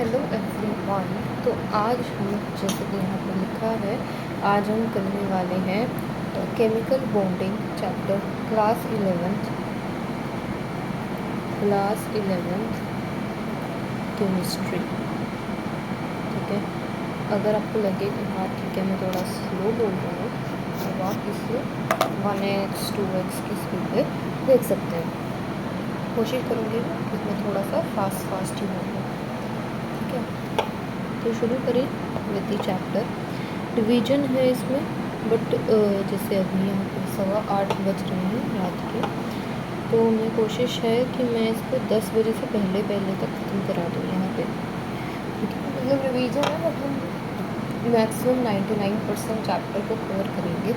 Hello everyone. तो आज हम, जैसे कि यहाँ पर लिखा है, आज हम करने वाले हैं chemical bonding chapter class 11th chemistry. ठीक है, अगर आपको लगे कि हाँ ठीक है मैं थोड़ा स्लो बोल रहा हूँ तो आप इसे 1x 2x की स्पीड पे देख सकते हैं। कोशिश करूँगी कि मैं थोड़ा सा फास्ट ही बोलूँ। ठीक है, तो शुरू करें विद द चैप्टर। डिवीजन है इसमें, बट जैसे अभी यहाँ पे 8:15 बज रहे हैं रात के, तो मेरी कोशिश है कि मैं इसको 10 बजे से पहले तक ख़त्म करा दूँ यहाँ पे। ठीक है, मतलब रिवीजन है, बट हम मैक्सिमम 99% चैप्टर को कवर करेंगे।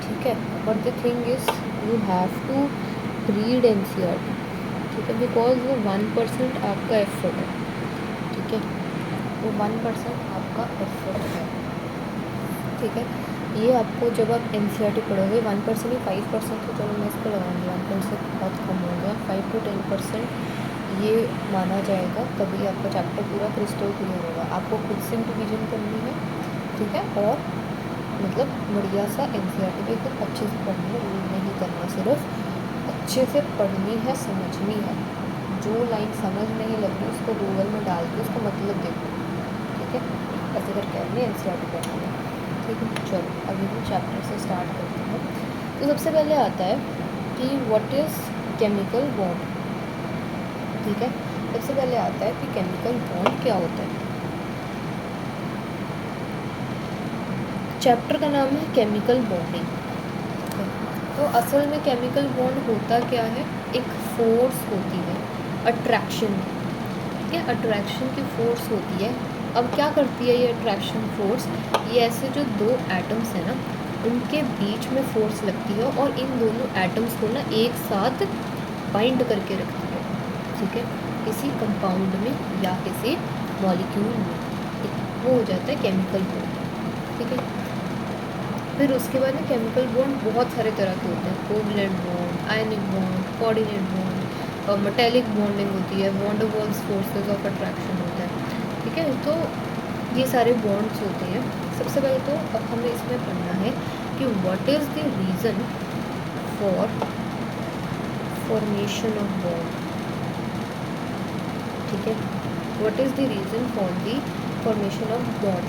ठीक है, but the thing is you have to read NCERT। ठीक है, बिकॉज वो 1% आपका एफर्ट है। ठीक है, वो 1% आपका एफर्ट है। ठीक है, ये आपको जब आप NCERT पढ़ोगे 1% ही, 5% तो चलो मैं इसको लगाऊंगी, 1% बहुत कम हो गया, 5 to 10% ये माना जाएगा, तभी आपका चैप्टर पूरा क्रिस्टल क्लियर होगा। आपको खुद से डिवीजन करनी है। ठीक है, और मतलब बढ़िया सा NCERT भी एकदम अच्छे से पढ़नी है, रीड नहीं करना, सिर्फ अच्छे से पढ़नी है, समझनी है। जो लाइन समझ नहीं लग रही उसको गूगल में डाल के उसका मतलब देखो। ठीक है, ऐसे करके आपने NCERT पढ़नी है। ठीक है, चलो अभी हम चैप्टर से स्टार्ट करते हैं। तो सबसे पहले आता है कि व्हाट इज़ केमिकल बॉन्ड। ठीक है, सबसे पहले आता है कि केमिकल बॉन्ड क्या होता है। चैप्टर का नाम है केमिकल बॉन्डिंग। तो असल में केमिकल बॉन्ड होता क्या है, एक फोर्स होती है अट्रैक्शन। ठीक है, अट्रैक्शन की फोर्स होती है। अब क्या करती है ये अट्रैक्शन फोर्स, ये ऐसे जो दो एटम्स हैं ना, उनके बीच में फोर्स लगती है और इन दोनों एटम्स को ना एक साथ बाइंड करके रखती है। ठीक है, किसी कंपाउंड में या किसी मॉलिक्यूल में, वो हो जाता है केमिकल बॉन्ड। ठीक है, फिर उसके बाद में केमिकल बॉन्ड बहुत सारे तरह के होते हैं, covalent bond, ionic bond, coordinate bond और मेटेलिक बॉन्डिंग होती है, वॉन डर वाल्स फोर्सेस ऑफ अट्रैक्शन होता है। ठीक है, तो ये सारे बॉन्ड्स होते हैं। सबसे पहले तो अब हमें इसमें पढ़ना है कि what is the reason for formation of bond. ठीक है, what is the reason for the formation of bond.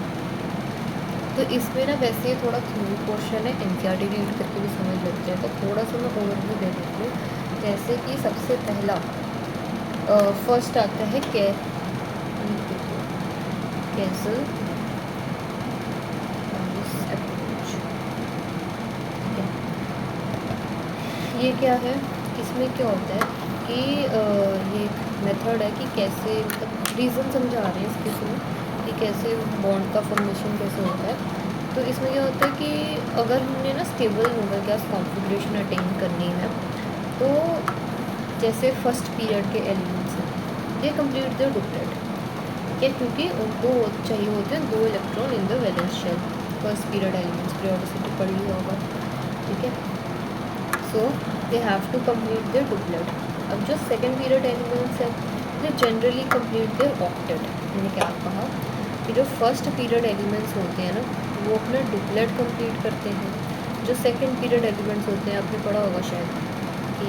तो इसमें ना वैसे थोड़ा थ्योरी पोर्शन है, NCERT रीड करके भी समझ लग जाए, तो थोड़ा सा मैं ओवरव्यू दे देती हूँ। जैसे कि सबसे पहला फर्स्ट आता है कैसल अप्रोच। ठीक है, ये क्या है, इसमें क्या होता है कि ये एक मेथड है कि कैसे, मतलब रीज़न समझा रहे हैं इसके इसमें कि कैसे बॉन्ड का फॉर्मेशन कैसे होता है। तो इसमें क्या होता है कि अगर हमने ना stable noble gas configuration attain करनी है, तो जैसे फर्स्ट पीरियड के एलिमेंट्स हैं, ये कंप्लीट द डुप्लेट। ठीक है, क्योंकि उनको चाहिए होते हैं 2 electron in the valence shell. First period elements periodicity पढ़ लिया होगा। ठीक है, so they have to complete their duplet. अब जो सेकेंड पीरियड एलिमेंट्स हैं, they generally complete their octet. मैंने क्या कहा कि जो फर्स्ट पीरियड एलिमेंट्स होते हैं ना, वो अपना डुप्लेट कंप्लीट करते हैं। जो सेकेंड पीरियड एलिमेंट्स होते हैं, आपने पढ़ा होगा शायद कि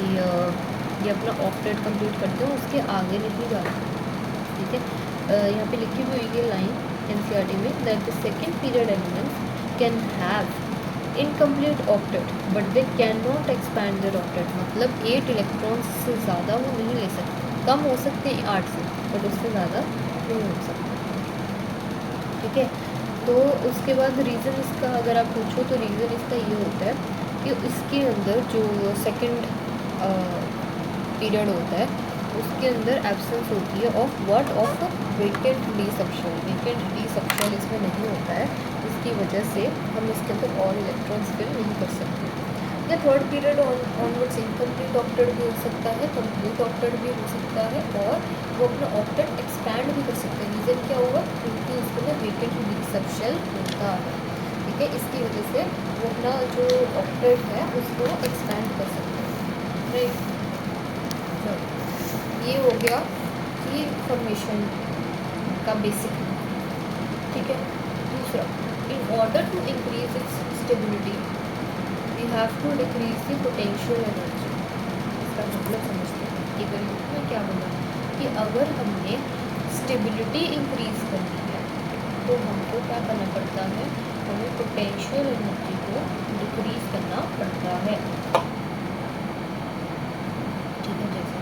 ये अपना ऑक्टेट कंप्लीट करते हैं, उसके आगे नहीं जाते। ठीक है, यहाँ पे लिखी हुई है लाइन NCERT में, that the second period elements can have incomplete octet but they can not expand there octet. मतलब 8 इलेक्ट्रॉन्स से ज़्यादा वो नहीं ले सकते, कम हो सकते हैं 8 से, बट उससे ज़्यादा नहीं हो सकता। ठीक है, तो उसके बाद रीज़न इसका अगर आप पूछो तो रीज़न इसका ये होता है कि इसके अंदर जो सेकेंड पीरियड होता है, उसके अंदर एब्सेंस होती है of what, of vacant D subshell. Vacant D subshell इसमें नहीं होता है, इसकी वजह से हम इसके अंदर और इलेक्ट्रॉन्स फिल नहीं कर सकते। या third period onwards incomplete octet भी हो सकता है, कंप्लीट ऑक्टेट भी हो सकता है, और वो अपना ऑक्टेट एक्सपैंड भी कर सकते हैं। रीज़न क्या होगा, क्योंकि उसके अंदर वेकेंट डी सबशेल होता है। ठीक है, इसकी वजह से वो अपना जो ऑक्टेट है उसको एक्सपैंड कर सकते हैं। राइट, ये हो गया कि फॉर्मेशन का बेसिक, ठीक है। दूसरा, in order to increase its stability we have to decrease the potential energy. इसका मतलब समझते हैं कि गणित में क्या बोला कि अगर हमने स्टेबिलिटी इंक्रीज करनी है तो हमको क्या करना पड़ता है, हमें पोटेंशियल एनर्जी को डिक्रीज करना पड़ता है, ठीक है। जैसे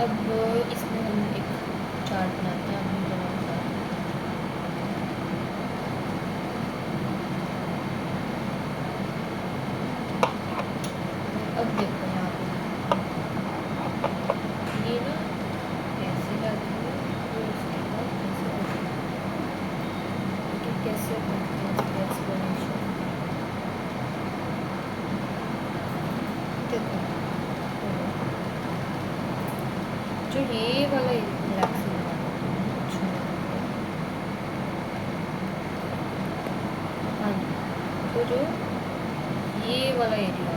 अब इसमें हम एक चार्ट बनाते हैं अपनी जगह का। अब देखो यहाँ पे ये ना कैसे जाती है, तो उसके बाद कैसे होती है, कि कैसे करते हैं इसका एक्सप्लेनेशन। देखो जो ये वाला रिलैक्सिंग हाँ जी, तो जो ये वाला एरिया,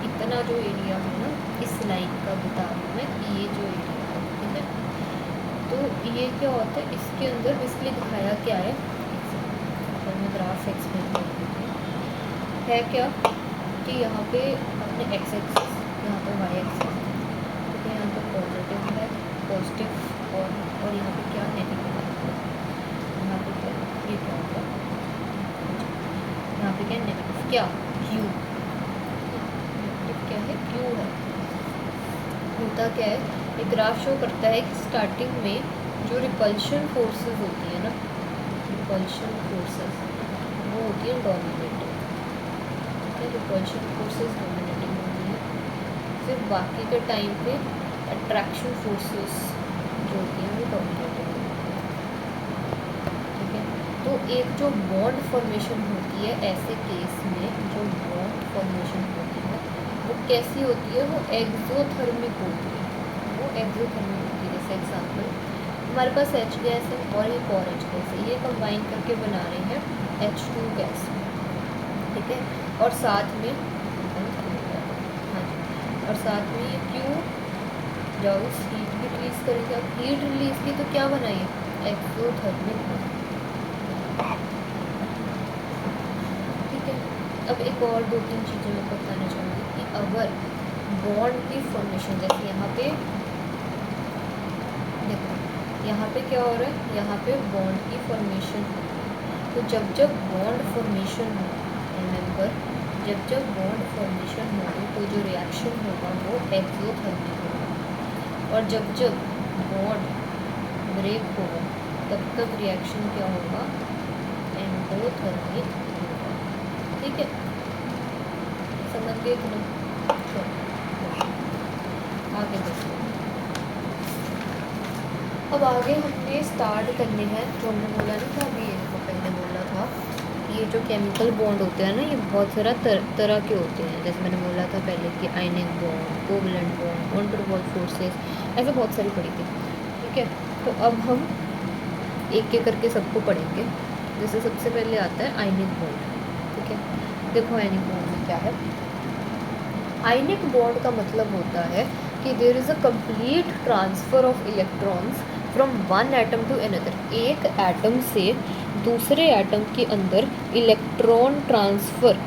इतना जो एरिया है ना इस लाइन का बता रही हूँ मैं कि ये जो एरिया है, ठीक है। तो ये क्या होता है, इसके अंदर बेसिकली दिखाया क्या है, तो मैं ग्राफ एक्सप्लेन कर देती हूँ। है क्या कि यहाँ पे अपने एक्स एक्सिस, यहाँ पे वाई एक्सिस, ठीक है, यहाँ पे पॉजिटिव है, पॉजिटिव और यहाँ पे क्या नेगेटिव है, यहाँ पे क्या, ये क्या होगा, यहाँ पे क्या नेगेटिव, क्या क्यू, नेगेटिव क्या है, क्यू है। होता क्या है, ये ग्राफ शो करता है कि स्टार्टिंग में जो रिपल्शन फोर्सेस होती है ना, रिपल्शन फोर्सेस वो होती है डोमिनेटिंग, ठीक है, रिपल्शन फोर्सेस डोमिनेटिंग होती है। फिर बाकी के टाइम पे अट्रैक्शन फोर्सेस जो होती हैं वो डोमिनेटिंग होती है, ठीक है। तो एक जो बॉन्ड फॉर्मेशन होती है ऐसे केस में, जो बॉन्ड फॉर्मेशन होती है वो कैसी होती है, वो एक्सोथर्मिक होती है, वो एक्सोथर्मिक होती है। जैसे एग्जाम्पल हमारे पास H गैस है और एक और H गैस है, ये कंबाइन करके बना रहे हैं H2 गैस, ठीक है। और साथ में हाँ जी, और साथ में ये क्यों जाओ हीट भी रिलीज करेंगे। अब हीट रिलीज की तो क्या बनाइए, एक्सोथर्मिक, ठीक है। अब एक और दो तीन चीज़ें मैं बताना चाहूँगी कि अगर बॉन्ड की फॉर्मेशन, जैसे यहाँ पे देखो, यहाँ पे क्या हो रहा है, यहाँ पे बॉन्ड की फॉर्मेशन हो रही है। तो जब जब बॉन्ड फॉर्मेशन हो, रिमेंबर जब जब बॉन्ड फॉर्मेशन होगी तो जो रिएक्शन होगा वो एक्सोथर्मिक होगा, और जब जब बॉन्ड ब्रेक होगा तब तक रिएक्शन क्या होगा, एंडोथर्मिक होगा, ठीक है। समझ गए कि नहीं, आगे देखो। अब आगे हमने स्टार्ट करने हैं, जो हमने बोला ना था अभी, इसको पहले बोला था, ये जो केमिकल बॉन्ड होते हैं ना ये बहुत सारा तरह के होते हैं। जैसे मैंने बोला था पहले कि ionic bond, covalent bond, one two one forces, ऐसे बहुत सारी पढ़ी थी, ठीक है। तो अब हम एक एक करके सबको पढ़ेंगे। जैसे सबसे पहले आता है आयनिक बॉन्ड, ठीक है। देखो आयनिक बॉन्ड में क्या है, आयनिक बॉन्ड का मतलब होता है कि there is a complete transfer of electrons from one atom to another. एक एटम से दूसरे एटम के अंदर इलेक्ट्रॉन ट्रांसफ़र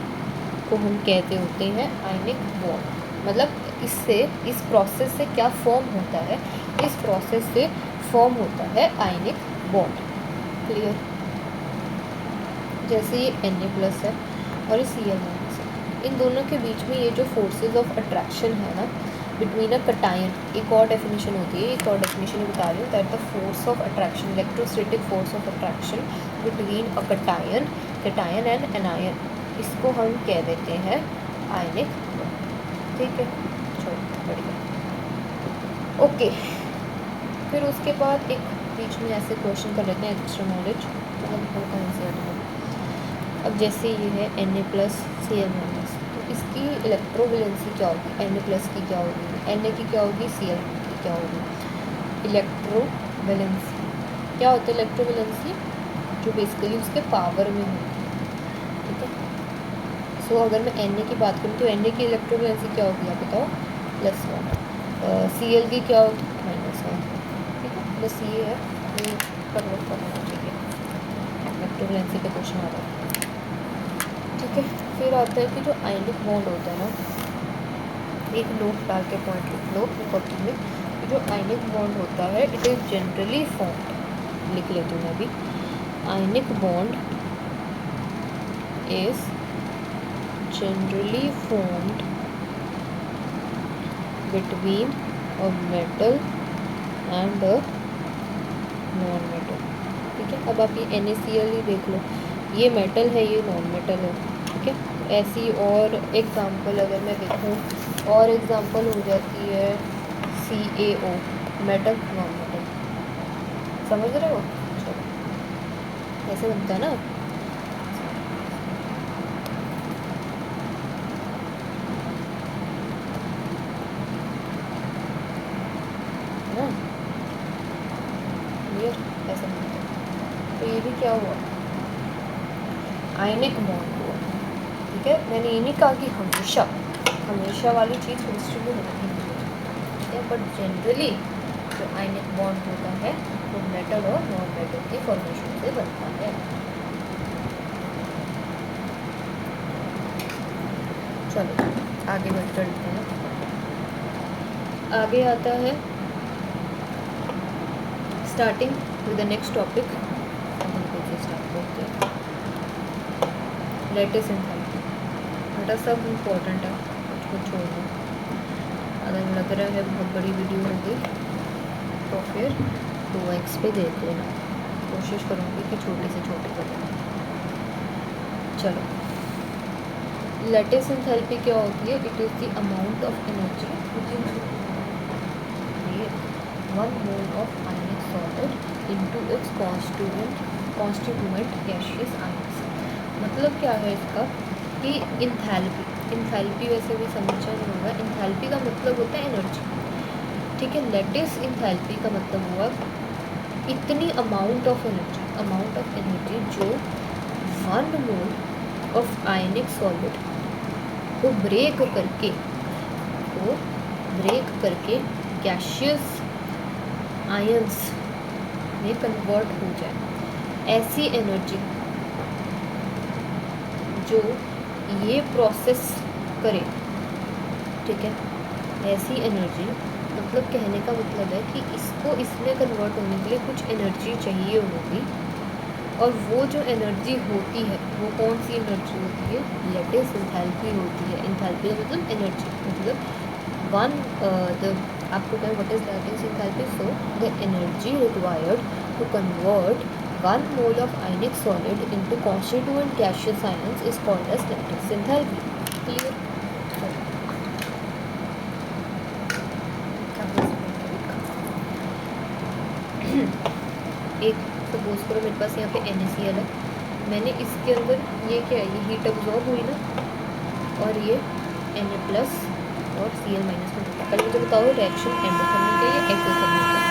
को हम कहते होते हैं आयनिक बॉन्ड। मतलब इससे, इस प्रोसेस से क्या फॉर्म होता है, इस प्रोसेस से फॉर्म होता है आयनिक बॉन्ड। क्लियर। जैसे ये Na+ है और ये Cl- है, इन दोनों के बीच में ये जो फोर्सेस ऑफ अट्रैक्शन है ना बिटवीन अ कटायन, एक और डेफिनेशन होती है, एक और डेफिनेशन बता रही हूँ, that the force of attraction, electrostatic force of attraction between a cation and anion, इसको हम कह देते हैं आयनिक बॉन्ड, ठीक है। चलो बढ़िया, ओके। फिर उसके बाद एक बीच में ऐसे क्वेश्चन कर लेते हैं एक्स्ट्रा नॉलेज, मतलब हल्का इंसर्ट है। अब जैसे ये है Na+ Cl-, तो इसकी इलेक्ट्रोवैलेंसी क्या होगी, Na+ की क्या होगी, Na की क्या होगी, Cl की क्या होगी। इलेक्ट्रोवैलेंसी क्या होता है, इलेक्ट्रोवैलेंसी जो बेसिकली उसके पावर में होती है, ठीक है। सो अगर मैं Na की बात करूँ तो Na की इलेक्ट्रोवैलेंसी क्या होगी आप बताओ, +1। Cl की क्या होगी, -1, ठीक है। बस ये है, ये कन्वर्ट करना चाहिए, इलेक्ट्रोवैलेंसी का क्वेश्चन आता है, ठीक है। फिर आता है कि जो आयनिक बॉन्ड होता है ना, एक नोट डाल के पॉइंट लिख लो कॉपी में, जो आयनिक बॉन्ड होता है इट इज़ जनरली फॉर्म्ड, लिख लेती हूँ मैं अभी, ionic bond is generally formed between a metal and a non metal, ठीक है। अब आप ये NaCl ही देख लो, ये मेटल है, ये नॉन मेटल है, ठीक है। ऐसी और एग्जांपल अगर मैं देखूँ, और एग्जांपल हो जाती है CaO, मेटल नॉन मेटल, समझ रहे हो, चलो ऐसे बनता है ना। है ना, क्लियर, ऐसे बनता है। तो ये भी क्या हुआ, आयनिक बॉन्ड हुआ, ठीक है। मैंने ये नहीं कहा कि हमेशा हमेशा वाली चीज़ हिस्ट्री में होती है, बट जनरली जो आयनिक बॉन्ड होता है वो मेटल और नॉन मेटल के फॉर्मेशन से बनता है। चलो आगे बढ़ चलते हैं। आगे आता है starting with the next topic, start करते हैं लेटेस्ट एंथैल्पी। बेटा सब इम्पोर्टेंट है, कुछ छोड़ दो, अगर लग रहा है बहुत बड़ी वीडियो हो गई तो फिर 2x पे देख लेना, कोशिश करूँगी कि छोटे से छोटे करें। चलो, लेटेस्ट एंथैल्पी क्या होती है, it is the amount of energy which is 1 mole of ionic solid into its constituent gaseous ions. मतलब क्या है इसका कि इंथैल्पी वैसे भी समझा नहीं होगा, इंथैल्पी का मतलब होता है एनर्जी, ठीक है। लेटेस्ट इंथैल्पी का मतलब हुआ इतनी अमाउंट ऑफ एनर्जी जो 1 मोल ऑफ आयनिक सॉलिड को ब्रेक करके गैसियस आयंस में कन्वर्ट हो जाए, ऐसी एनर्जी जो ये प्रोसेस करे, ठीक है। ऐसी एनर्जी, मतलब कहने का मतलब है कि इसको इसमें कन्वर्ट होने के लिए कुछ एनर्जी चाहिए होगी, और वो जो एनर्जी होती है वो कौन सी एनर्जी होती है, लेटेस्ट इंथैल्पी होती है। इंथैल्पी मतलब एनर्जी, मतलब आपको क्या what is lattice enthalpy, so the energy required to convert 1 mole of ionic solid into constituent gaseous ions is called as lattice enthalpy. Clear, एक सपोज करो मेरे पास यहाँ पे NaCl है, मैंने इसके अंदर ये क्या है, ये हीट अब्जॉर्ब हुई ना, और ये Na+ और Cl- में होता है। पहले मुझे बताओ रिएक्शन एंडोथर्मिक है या एक्सोथर्मिक है?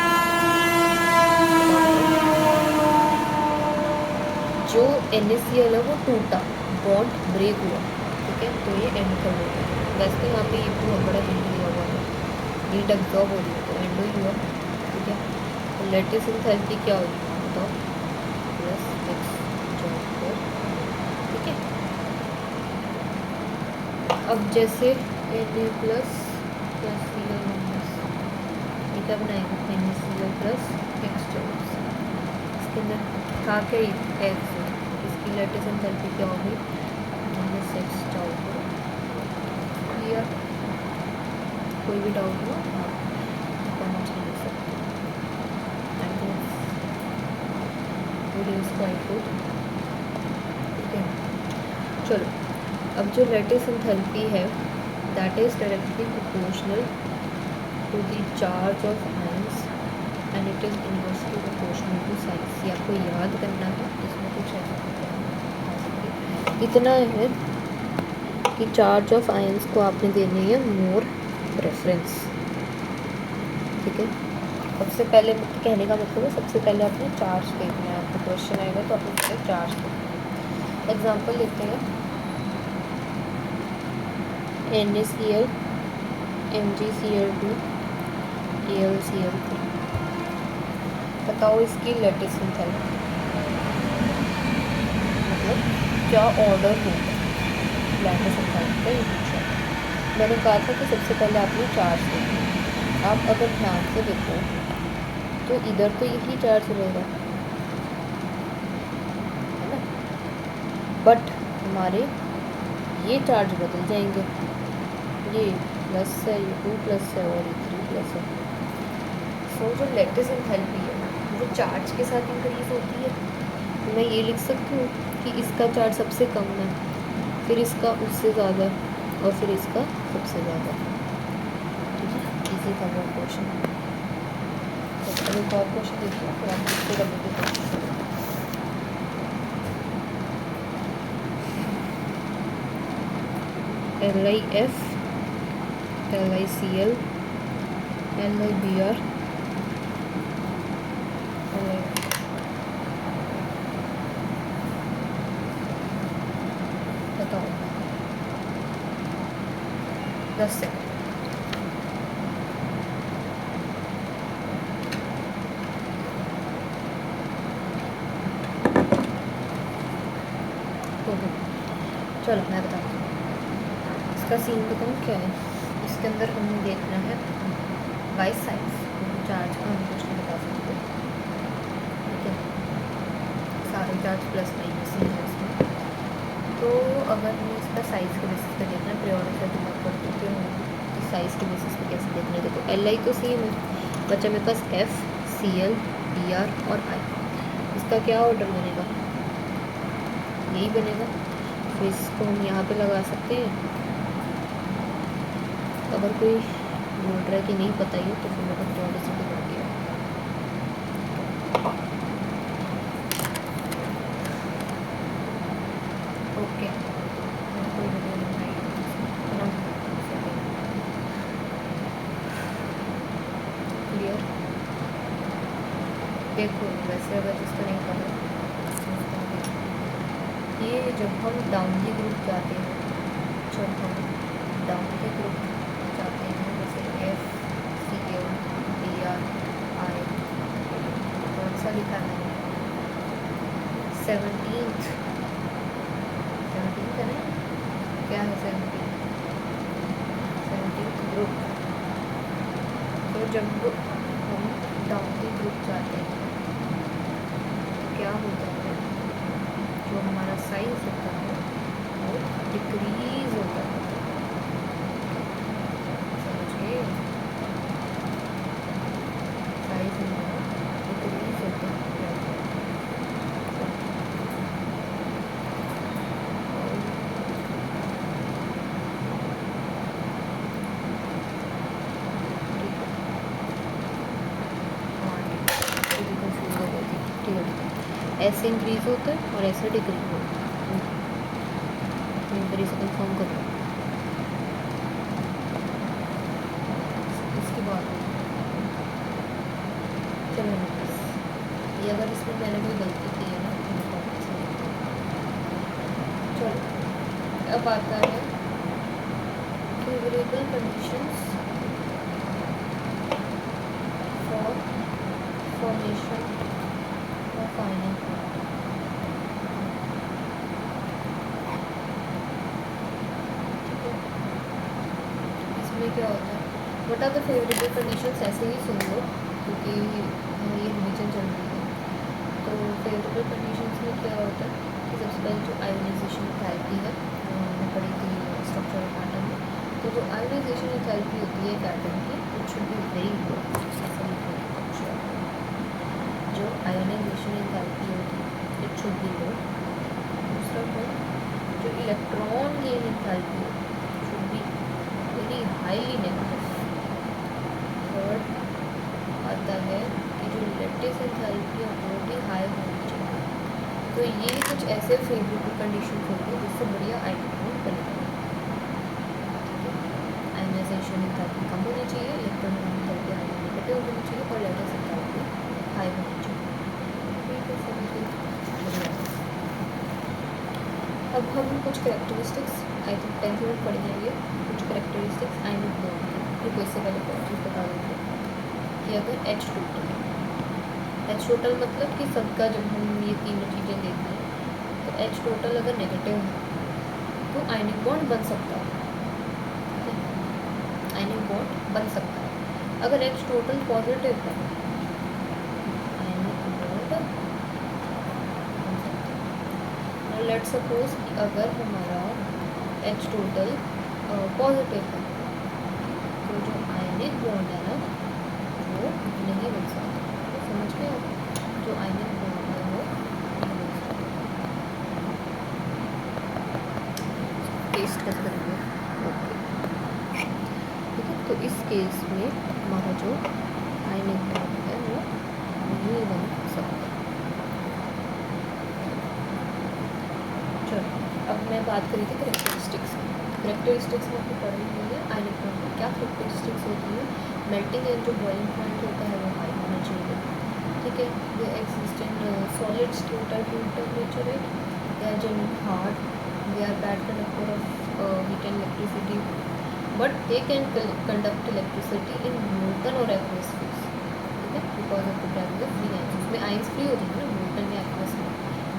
जो NaCl है वो टूटा, बॉन्ड ब्रेक हुआ, ठीक है, तो ये एंडोथर्मिक है। वैसे तो यहाँ पे ये बहुत बड़ा हिंट दिया हुआ है, हीट अब्जॉर्ब हो रही है तो एंडो ही हुआ, ठीक है। तो लेटेस्ट इंथैल्पी क्या होगी बताओ, +x, ठीक है। अब जैसे Na+ + Cl- ये क्या बनाएगा, NaCl + x, इसके अंदर था क्या ये x, इसकी लेटेस्ट एंथैल्पी क्या होगी, -x क्लियर, कोई भी डाउट हो आप कमेंट्स में लिख सकते हो। वीडियो इज क्वाइट गुड, ठीक है। चलो, अब जो लेटेस्ट एंथैल्पी है that is directly proportional to the charge of ions and it is inversely proportional to size. ये आपको याद करना है, इसमें कुछ ऐसा इतना है कि चार्ज ऑफ आयंस को आपने देनी है मोर प्रेफरेंस, ठीक है। सबसे पहले कहने का मतलब है सबसे पहले आपने चार्ज देखना है, आपको से क्वेश्चन आएगा तो आप उससे चार्ज दो। एग्जांपल लेते हैं NaCl MgCl2 AlCl3। बताओ इसकी लेटिस एंथैल्पी, मतलब क्या ऑर्डर होगा लेटिस एंथैल्पी का, ये पूछा। मैंने कहा था कि सबसे पहले आपने चार्ज देखना। आप अगर ध्यान से देखो तो इधर तो यही चार्ज रहेगा, है ना, बट हमारे ये चार्ज बदल जाएंगे, ये प्लस है, ये 2+ है और ये 3+ है। सो जो लेटिस एंथैल्पी है वो चार्ज के साथ इंक्रीज होती है। तो मैं ये लिख सकती हूँ कि इसका चार्ज सबसे कम है, फिर इसका उससे ज़्यादा और फिर इसका सबसे ज़्यादा। ठीक है, इजी था वो क्वेश्चन। तो एक और क्वेश्चन देखिए, फिर आप इसको करने की कोशिश करें। LiF LiCl LiBr बताओ 10 सेकंड। चलो मैं बताती हूँ इसका सीन बताऊँ क्या है। इसके अंदर हमें देखना है बाई साइड्स, चार्ज का हम कुछ नहीं बता सकते, ठीक है, सारे चार्ज प्लस माइनस ही है इसमें। तो अगर हमें इसका साइज़ के बेसिस पे देखना है, पीरियोडिक का दिमाग कर चुके हैं इस साइज़ के बेसिस पे कैसे देखना है। देखो Li तो सेम है, बच्चा मेरे पास F Cl Br और I। इसका क्या ऑर्डर बनेगा, यही बनेगा। तो इसको हम यहाँ पे लगा सकते हैं। अगर कोई बोल रहा है कि नहीं पता ही तो फिर मैं पीरियोडिसिटी कर दिया। Okay, clear. देखो वैसे अगर जिसको नहीं पता, ये जब हम डाउन के ग्रुप जाते हैं, जब हम डाउन के ग्रुप जाते हैं, जैसे F Cl Br I, कौन सा लिखा है 17th है ना, क्या है 17th ग्रुप। तो जब हम डाउन के ग्रुप जाते हैं तो क्या होता है, जो हमारा साइज होता है वो डिक्रीज होता है, समझ गए, साइज हमारा डिक्रीज होता है। ऐसे इंक्रीज होता है और ऐसे डिक्रीज होता है। मैं इसे कंफर्म कर रहा हूँ। इसकी बात चलो ये अगर इसमें मैंने कोई गलती की है ना, चलो अब आता है favourable conditions for formation of final product. इसमें क्या होता है, what are the favourable conditions, ऐसे ही सुन लो क्योंकि ये रिवीजन चल रही है। तो फेवरेबल कंडीशंस में क्या होता है कि सबसे पहले जो आयोनाइजेशन एंथैल्पी है हमने पढ़ी थी स्ट्रक्चर ऑफ एटम में। तो जो आयोनाइजेशन एंथैल्पी होती है एक एटम की, it should be very low. जो आयोनाइजेशन एंथैल्पी होती है इट शुड बी लो। दूसरा पॉइंट जो electron gain enthalpy should be very highly negative. Third आता है कि जो लेटिस एंथैल्पी है वो भी हाई होनी चाहिए। तो ये कुछ ऐसे फेवरेबल कंडीशन होती है जिससे बढ़िया आइसोटोप बनेगा। आयोनाइजेशन एंथैल्पी कम होनी चाहिए, इलेक्ट्रॉन एंथैल्पी नेगेटिव होनी चाहिए और लेटिस एंथैल्पी हाई होनी चाहिए। ठीक है, समझ गए। अब हम कुछ करेक्टरिस्टिक्स आई थिंक 10th में पढ़ जाएंगे, कुछ करेक्टरिस्टिक्स आयनिक बॉन्ड के। कोई से पहले पॉइंट बता देंगे कि अगर H टोटल है, H टोटल मतलब कि सबका जब हम ये तीनों चीज़ें देखते हैं तो H टोटल अगर नेगेटिव है तो आयनिक बॉन्ड बन सकता है, आयनिक बॉन्ड बन सकता है। अगर H टोटल पॉजिटिव है आयनिक बॉन्ड बन सकता है। लेट सपोज कि अगर हमारा H टोटल पॉजिटिव है तो जो आयनिक बॉन्ड है ना वो नहीं बन सकता। तो समझ गए आप, जो आयनिक बॉन्ड है वो नहीं बन सकता। टेस्ट कर करेंगे ओके, ठीक है। तो इस केस में हमारा जो आयनिक बॉन्ड है वो नहीं बन सकता। चलो अब मैं बात करी थी करेक्टरिस्टिक्स की। करेक्टरिस्टिक्स में आपको पढ़ी हुई है आयनिक बॉन्ड की क्या करेक्टरिस्टिक्स होती है। मेल्टिंग एंड जो बॉइलिंग पॉइंट होता है वो हाई होना चाहिए, ठीक है। ये एग्जिस्टेंट सॉलिड्स के रूम टेम्परेचर है, they are generally hard, they are bad conductor of heat and electricity, but they can conduct electricity in molten or aqueous phase, ठीक है, because of the presence of free ions। उसमें ions free हो जाएंगे ना molten या aqueous में,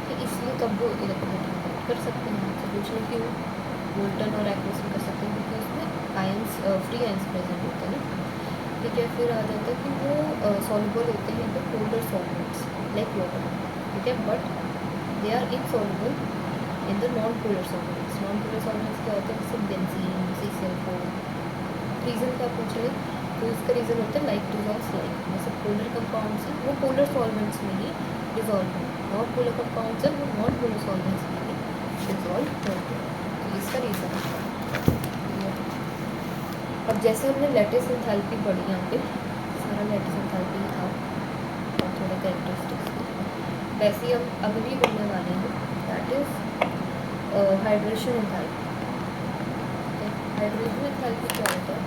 तो इसलिए तब वो इलेक्ट्रिसिटी कंडक्ट कर सकते हैं। आपसे पूछना क्यों मोल्टन और aqueous में कर सकते हैं, क्योंकि उसमें आइंस फ्री आइंस प्रेजेंट होते हैं ना, ठीक है। फिर आ जाता है कि वो सॉल्युबल होते हैं in the polar solvents like water, ठीक है, but they are insoluble in the non polar solvents. Non polar solvents क्या होता है, जैसे बेंजीन, CCl4। रीज़न क्या पूछ रहे हैं, तो इसका रीज़न होता है लाइक डिजॉल्व्स लाइक, जैसे पोलर कंपाउंड्स हैं वो पोलर सॉल्वेंट्स में ही डिजॉल्व हैं, नॉन पोलर कंपाउंड्स हैं वो नॉन पोलर सॉल्वेंट्स में ही डिजॉल्व होते हैं। तो इसका रीज़न है। अब जैसे हमने लैटिस एंथैल्पी पढ़ी, यहाँ पे सारा लैटिस एंथैल्पी ही था और थोड़े कैरेक्टरिस्टिक्स, वैसे ही हम अगली बोलने वाले हैं that is hydration enthalpy. Hydration enthalpy क्या होता है,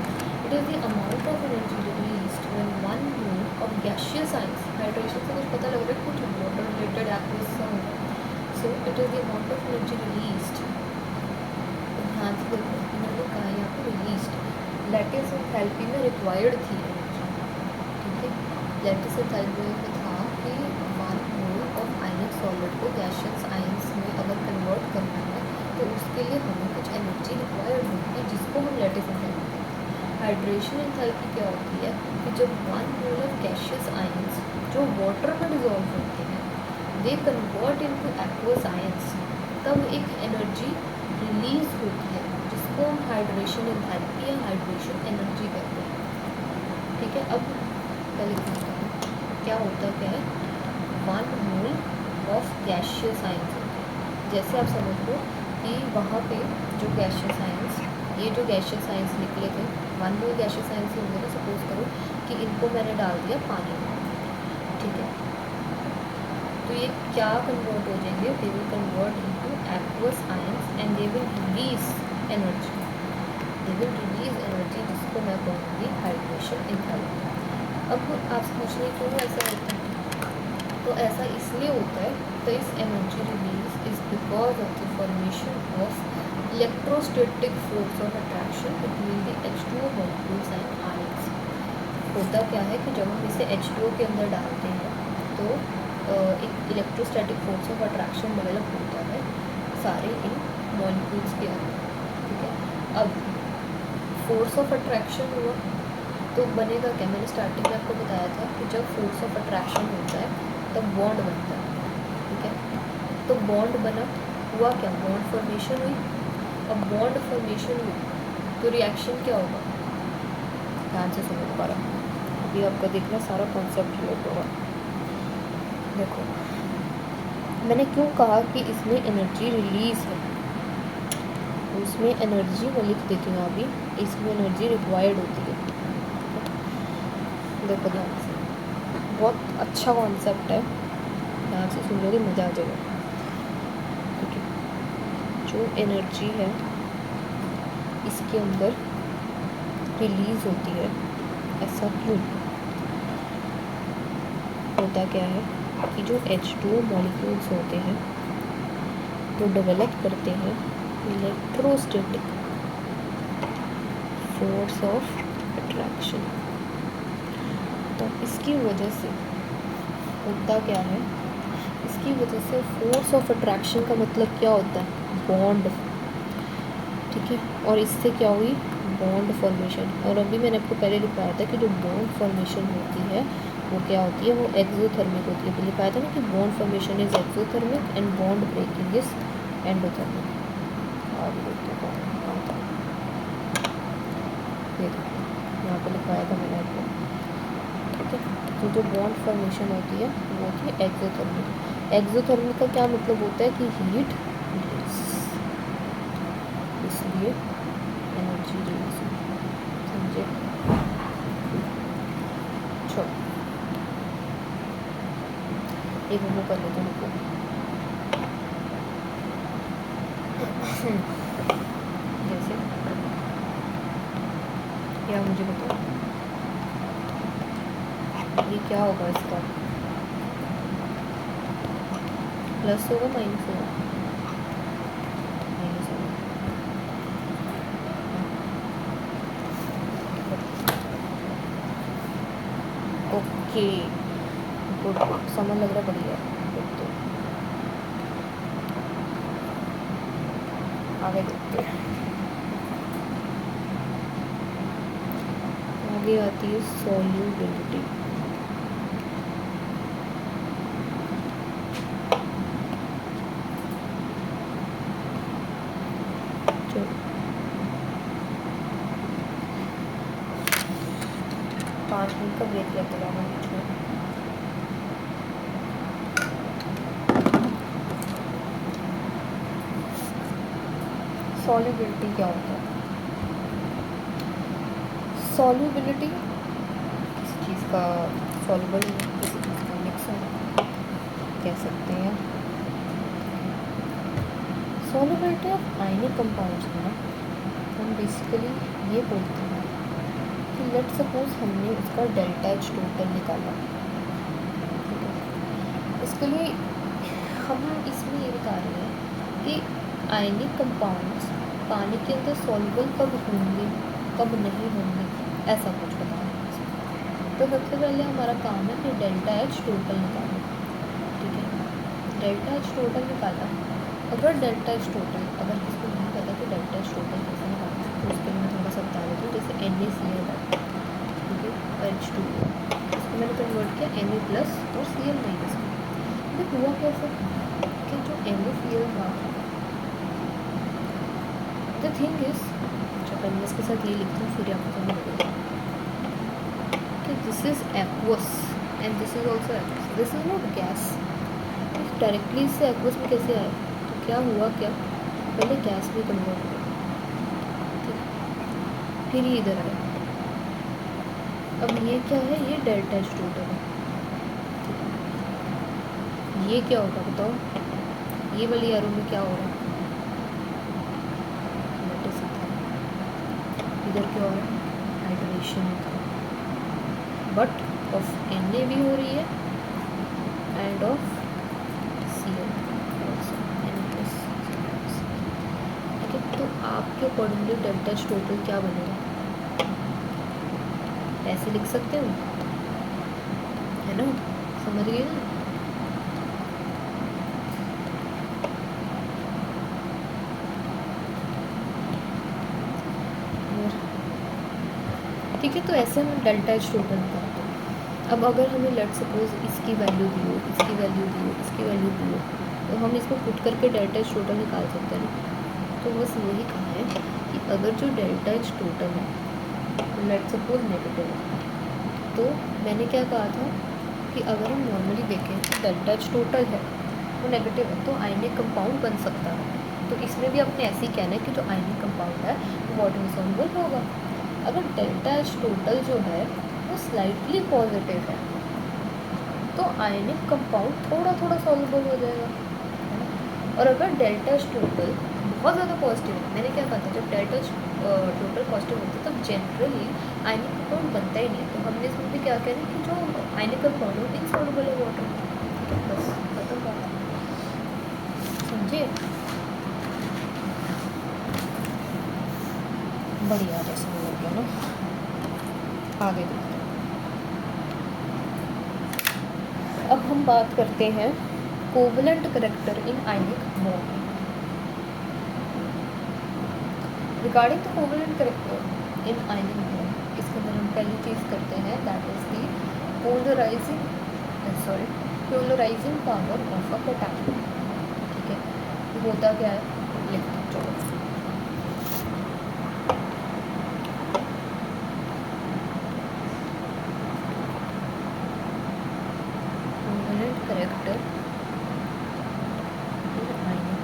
it is the amount of energy released when 1 mole of gaseous ions. Hydration से कुछ पता लग रहा है, कुछ वाटर रिलेटेड एक्वस सा होगा, so it is the amount of energy released. ध्यान से देखो इन्होंने कहा यहाँ पे रिलीज्ड, लैटिस एंथैल्पी में रिक्वायर्ड थी एनर्जी, ठीक है। लैटिस एंथैल्पी में था कि 1 मोल ऑफ आयनिक सॉलिड को गैसियस आयंस में अगर कन्वर्ट करना है तो उसके लिए हमें कुछ एनर्जी रिक्वायर्ड होती है, जिसको हम लैटिस एंथैल्पी कहते हैं। हाइड्रेशन एंथैल्पी क्या होती है कि जब 1 मोल ऑफ गैसियस आयंस जो वाटर में डिजॉल्व होते हैं they convert into aqueous ions, तब एक एनर्जी रिलीज होती है जिसको हम हाइड्रेशन एंथैल्पी या हाइड्रेशन एनर्जी कहते हैं, ठीक है। अब पहले देखते हैं क्या होता है 1 मोल ऑफ गैसियस आयंस होते हैं। जैसे आप समझ लो कि वहाँ पे जो गैसियस आयंस, ये जो गैसियस आयंस निकले थे 1 मोल गैसियस आयंस होंगे ना, सपोज करो कि इनको मैंने डाल दिया पानी में, ठीक है, तो ये क्या कन्वर्ट हो जाएंगे, they will convert into aqueous ions and they will release energy, they will release energy, जिसको मैं कहूँगी हाइड्रेशन एंथैल्पी। अब आपसे पूछने क्यों ऐसा होता है, तो ऐसा इसलिए होता है तो इस energy release is because of the formation of electrostatic force of attraction between the H2O molecules and ions. होता क्या है कि जब हम इसे H2O के अंदर डालते हैं तो एक electrostatic force of attraction develop होता है सारे इन मॉलिक्यूल्स के अंदर, ठीक है। अब फोर्स ऑफ अट्रैक्शन हुआ तो बनेगा क्या, मैंने स्टार्टिंग में आपको बताया था कि जब फोर्स ऑफ अट्रैक्शन होता है तब बॉन्ड बनता है, ठीक है। तो बॉन्ड बना, हुआ क्या, बॉन्ड फॉर्मेशन हुई। अब बॉन्ड फॉर्मेशन हुई तो रिएक्शन क्या होगा, ध्यान से सुनो दोबारा, अभी आपका देखना सारा कॉन्सेप्ट रिलेट होगा। देखो मैंने क्यों कहा कि इसमें एनर्जी रिलीज है, उसमें एनर्जी मैं लिख देती हूँ अभी, इसमें एनर्जी रिक्वायर्ड होती है। देखो ध्यान से, बहुत अच्छा कॉन्सेप्ट है, ध्यान से सुन लोगे मज़ा आ जाएगा, ठीक है। जो एनर्जी है इसके अंदर रिलीज होती है, ऐसा क्यों होता क्या है कि जो H2O मॉलिक्यूल्स होते हैं वो डेवलप करते हैं इलेक्ट्रोस्टैटिक फोर्स ऑफ अट्रैक्शन। तो इसकी वजह से होता क्या है, इसकी वजह से फोर्स ऑफ अट्रैक्शन का मतलब क्या होता है, बॉन्ड, ठीक है। और इससे क्या हुई, बॉन्ड फॉर्मेशन। और अभी मैंने आपको पहले लिखाया था कि जो बॉन्ड फॉर्मेशन होती है वो क्या होती है, वो एक्सोथर्मिक होती है। तो लिखाया था ना कि bond formation is exothermic and bond breaking is endothermic. ये यहाँ पे लिखाया था मैंने आपको, ठीक है। तो जो बॉन्ड फॉर्मेशन होती है वो होती है एक्सोथर्मिक। एक्सोथर्मिक का क्या मतलब होता है कि हीट रिलीज, इसलिए एनर्जी रिलीज, समझे। छोड़, एक वो कर लेते हैं रुको। जैसे क्या मुझे बताओ, ये क्या होगा, इसका प्लस होगा माइनस होगा, माइनस होगा। ओके गुड, समझ लग रहा बढ़िया। तो आगे देखते हैं, आगे आती है सॉल्युबिलिटी। चलो 5 मिनट का ब्रेक लेते जाना बीच में। सॉल्युबिलिटी क्या होता है, सॉल्युबिलिटी किसी चीज़ का सॉल्युबल, किसी चीज़ का मिक्सर कह सकते हैं। सॉल्युबिलिटी ऑफ आयनिक कंपाउंड्स में हम बेसिकली ये बोलते हैं कि लेट सपोज हमने उसका डेल्टा एच टोटल निकाला, ठीक है। इसके लिए हम इसमें ये बता रहे हैं कि आयनिक कंपाउंड्स पानी के अंदर सॉल्युबल कब होंगे कब नहीं होंगे, ऐसा कुछ बताना है। तो सबसे पहले हमारा काम है कि डेल्टा एच टोटल निकालें, ठीक है। डेल्टा एच टोटल निकाला, अगर डेल्टा एच टोटल, अगर किसको नहीं पता कि डेल्टा एच टोटल कैसे निकालना है तो उसके लिए मैं थोड़ा सा बता देती हूँ। जैसे NaCl है, ठीक है, H2O, इसको मैंने कन्वर्ट किया Na प्लस और Cl माइनस में। तो हुआ कैसे कि जो NaCl था, द थिंग इज, जब मैं इसके साथ ये लिखती हूँ फिर आपको समझ लगेगा कि this is aqueous and this is also aqueous, this is not gas. Directly इससे एक्वस में कैसे आए, तो क्या हुआ, क्या पहले गैस में कन्वर्ट हुआ, ठीक, फिर ये इधर आया। अब ये क्या है, ये डेल्टा एच टोटल है, ठीक है। ये क्या होगा बताओ, ये वाली एरो में क्या हो रहा है, इधर क्या हो रहा है, हाइड्रेशन है, बट ऑफ Na भी हो रही है एंड ऑफ Cl ऑल्सो, ठीक है। तो आपके अकॉर्डिंगली डेल्टा एच टोटल क्या बनेगा, ऐसे लिख सकते हो, है ना, समझ गए ना। ठीक है, तो ऐसे हम डेल्टा एच टोटल निकालते हैं। अब अगर हमें लेट सपोज इसकी वैल्यू दी हो, इसकी वैल्यू दी हो, इसकी वैल्यू दी हो, तो हम इसको पुट करके डेल्टा एच टोटल निकाल सकते हैं। तो बस यही कहा है कि अगर जो डेल्टा एच टोटल है लेट सपोज नेगेटिव है, तो मैंने क्या कहा था कि अगर हम नॉर्मली देखें तो डेल्टा एच टोटल है वो नेगेटिव है, तो आयनिक कंपाउंड बन सकता है। तो इसमें भी अपने ऐसे ही कहना है कि जो आयनिक कंपाउंड है वो वाटर में सॉल्युबल होगा। अगर डेल्टा एच टोटल जो है वो स्लाइटली पॉजिटिव है तो आयनिक कंपाउंड थोड़ा थोड़ा सॉल्युबल हो जाएगा, है ना। और अगर डेल्टा एच टोटल बहुत ज़्यादा पॉजिटिव है, मैंने क्या कहा था, जब डेल्टा एच टोटल पॉजिटिव होता है तब जनरली आयनिक कंपाउंड बनता ही नहीं है। तो हमने इसमें भी क्या कह रहे हैं कि जो आयनिक कंपाउंड है इनसॉल्युबल है वाटर में, बस खत्म बात, समझे। बढ़िया जैसा लग गया ना। आगे देखते हैं। अब हम बात करते हैं covalent character in ionic bond. Regarding the covalent character in ionic bond, इसके अंदर हम पहली चीज़ करते हैं that is the polarising power of a cation. ठीक है, तो होता क्या है लिखते हैं चलो। कोवलेंट करेक्टर इन आयनिक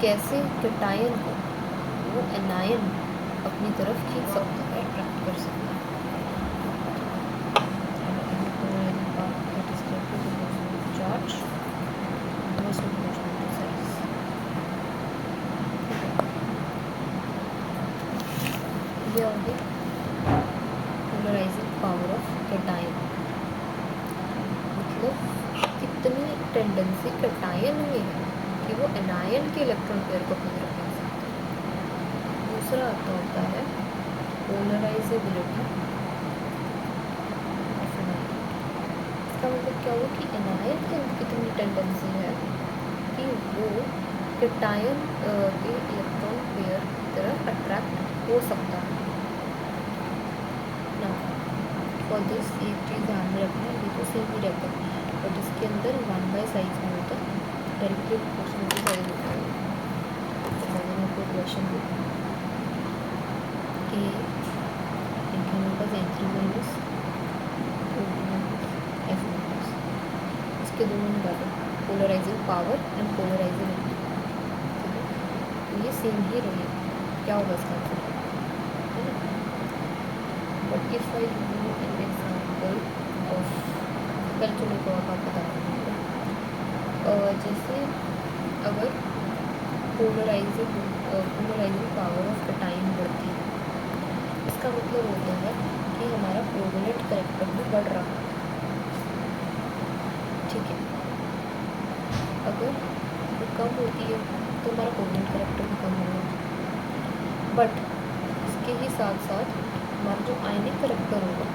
कैसे कैटायन को वो एनायन अपनी तरफ खींच सकता है, अट्रैक्ट कर सकता है। चार्ज ये होगी पोलराइजिंग पावर ऑफ कैटायन, मतलब कितनी टेंडेंसी कैटायन में है कि वो एनायन के इलेक्ट्रॉन पेयर को अपनी तरफ खींच सकता है। दूसरा आता होता है पोलराइजेबिलिटी। इसका मतलब क्या हुआ कि एनायन के अंदर कितनी टेंडेंसी है कि वो कैटायन के इलेक्ट्रॉन पेयर की तरफ अट्रैक्ट हो सकता है ना। फॉर दिस एक चीज़ ध्यान में रखना है, ये तो सेम ही रहता है बट इसके अंदर 1/साइज में होता है, डायरेक्टली प्रोपोर्शनल साइज होता है। तो मैंने आपको क्वेश्चन दिया कि इनके पास N3 माइनस F माइनस, इसके दोनों में बात है पोलराइजिंग पावर एंड पोलराइजिबिलिटी। ठीक है, तो ये सेम ही रहेगा, क्या होगा इसका आंसर है ना। But if I do an example of, कल चलो तो आप बता देंगे, जैसे अगर पोलराइजिंग पावर ऑफ कैटायन बढ़ती है, इसका मतलब होता है कि हमारा कोवलेंट करेक्टर भी बढ़ रहा है। ठीक है, अगर वो कम होती है तो हमारा कोवलेंट करेक्टर भी कम होगा, बट इसके ही साथ साथ हमारा जो आयनिक करेक्टर होगा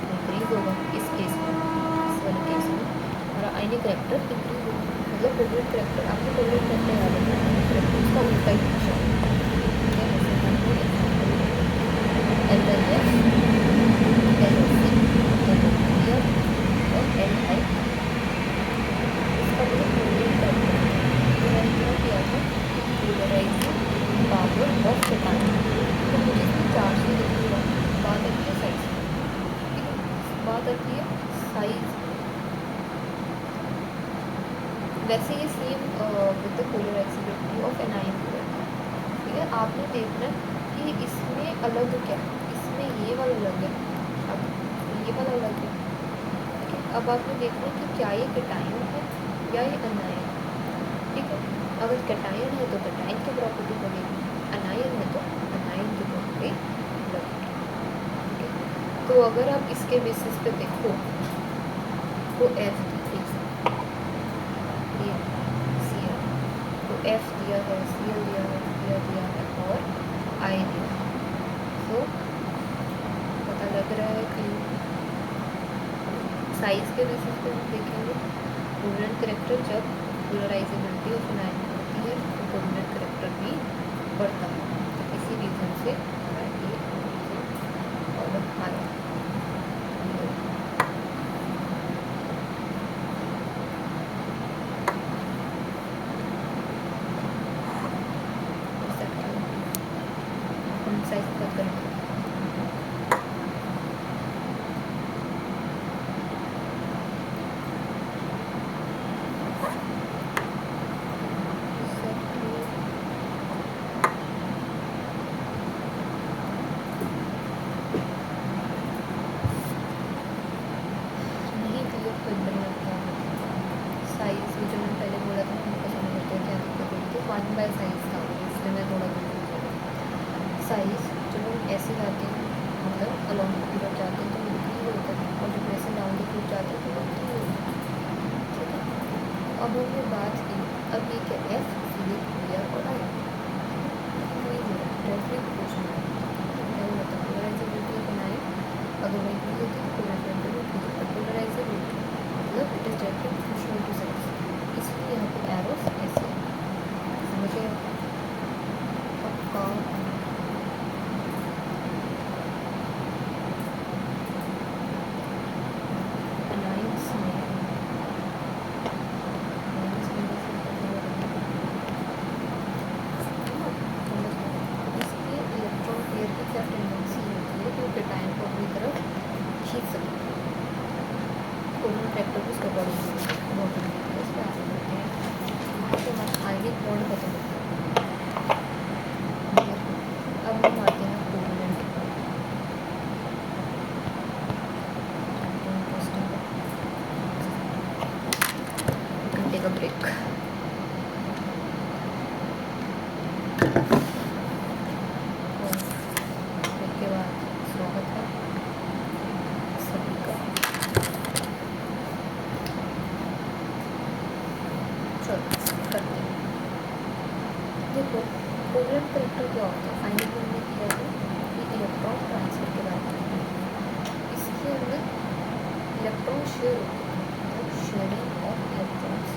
इंक्रीज होगा। इस केस में, इस वाले केस में हमारा आयनिक करेक्टर इंक्रीज होगा, मतलब कोवलेंट करेक्टर, आपको कोवलेंट करेक्टर याद रखना, उसका उल्टा ही दिशा पावर ऑफ कैटायन। तो मुझे इसमें चार्ज ही देखूँगा, बात आती है साइज, ठीक है, बात आती है साइज। वैसे ये same with the polarisability of anion को रहता है। ठीक है, आपने देखना कि इसमें अलग क्या है, इसमें ये वाला अलग है, अब ये वाला अलग है। ठीक है, अब आपने देखना कि क्या ये कैटायन है या ये अनायन। ठीक है, अगर कैटायन है तो कैटायन की प्रॉपर्टी लगेगी, अनायन है तो अनायन की प्रॉपर्टी लगेगी। ठीक है, तो अगर आप इसके बेसिस पे देखो तो एफ तो एफ दिया है, सी एल दिया है, दिया है और आइडिया। तो पता लग रहा है कि साइज के बेसिस पे हम देखेंगे कोवलेंट करेक्टर जब पोलराइजेबिलिटी ऑफ एन आयन बढ़ती है तो कोवलेंट करेक्टर भी बढ़ता है। तो इसी रीज़न से हमारा ये ऑर्डर आया। हम साइज पता करेंगे। साइज जो मैंने पहले बोला था हमको समझ लेते हैं क्या दिक्कत होती है। 1 बाय साइज था इसलिए मैं थोड़ा साइज जब हम ऐसे जाते हैं मतलब अलॉन्ग द पीरियड जाते हैं तो मिलती ही होता है और जब ऐसे डाउन द पीरियड जाते हैं तो मिलती ही होती है। ठीक है, अब हमने बात की अब ये क्या एफ सी क्लियर और आई डायरेक्टली प्रोपोर्शनल है। पोलराइजेबिलिटी बनाए अगर वही होती है तो पोलराइजेबिलिटी मतलब it is directly proportional to size, इसलिए यहाँ पे एरोस ऐसे मुझे पक्का लाइन्स में इसके इलेक्ट्रॉन पेयर की क्या टेंडेंसी होती है कि कैटायन को अपनी तरफ खींच सकते हैं। कोवलेंट करेक्टर को इसके अकॉर्डिंग इस पर आ सकते हैं। यहाँ से हमारा आयनिक बॉन्ड खत्म होता है। अब हम आते हैं कोवलेंट घंटे का ब्रेक। ब्रेक के बाद स्वागत है सभी का। चलो करते हैं। देखो कोवलेंट करेक्टर क्या होता है, आयनिक बॉन्ड में किया है कि इलेक्ट्रॉन ट्रांसफर के बारे में इसके अंदर इलेक्ट्रॉन शेयर होते हैं मतलब sharing of electrons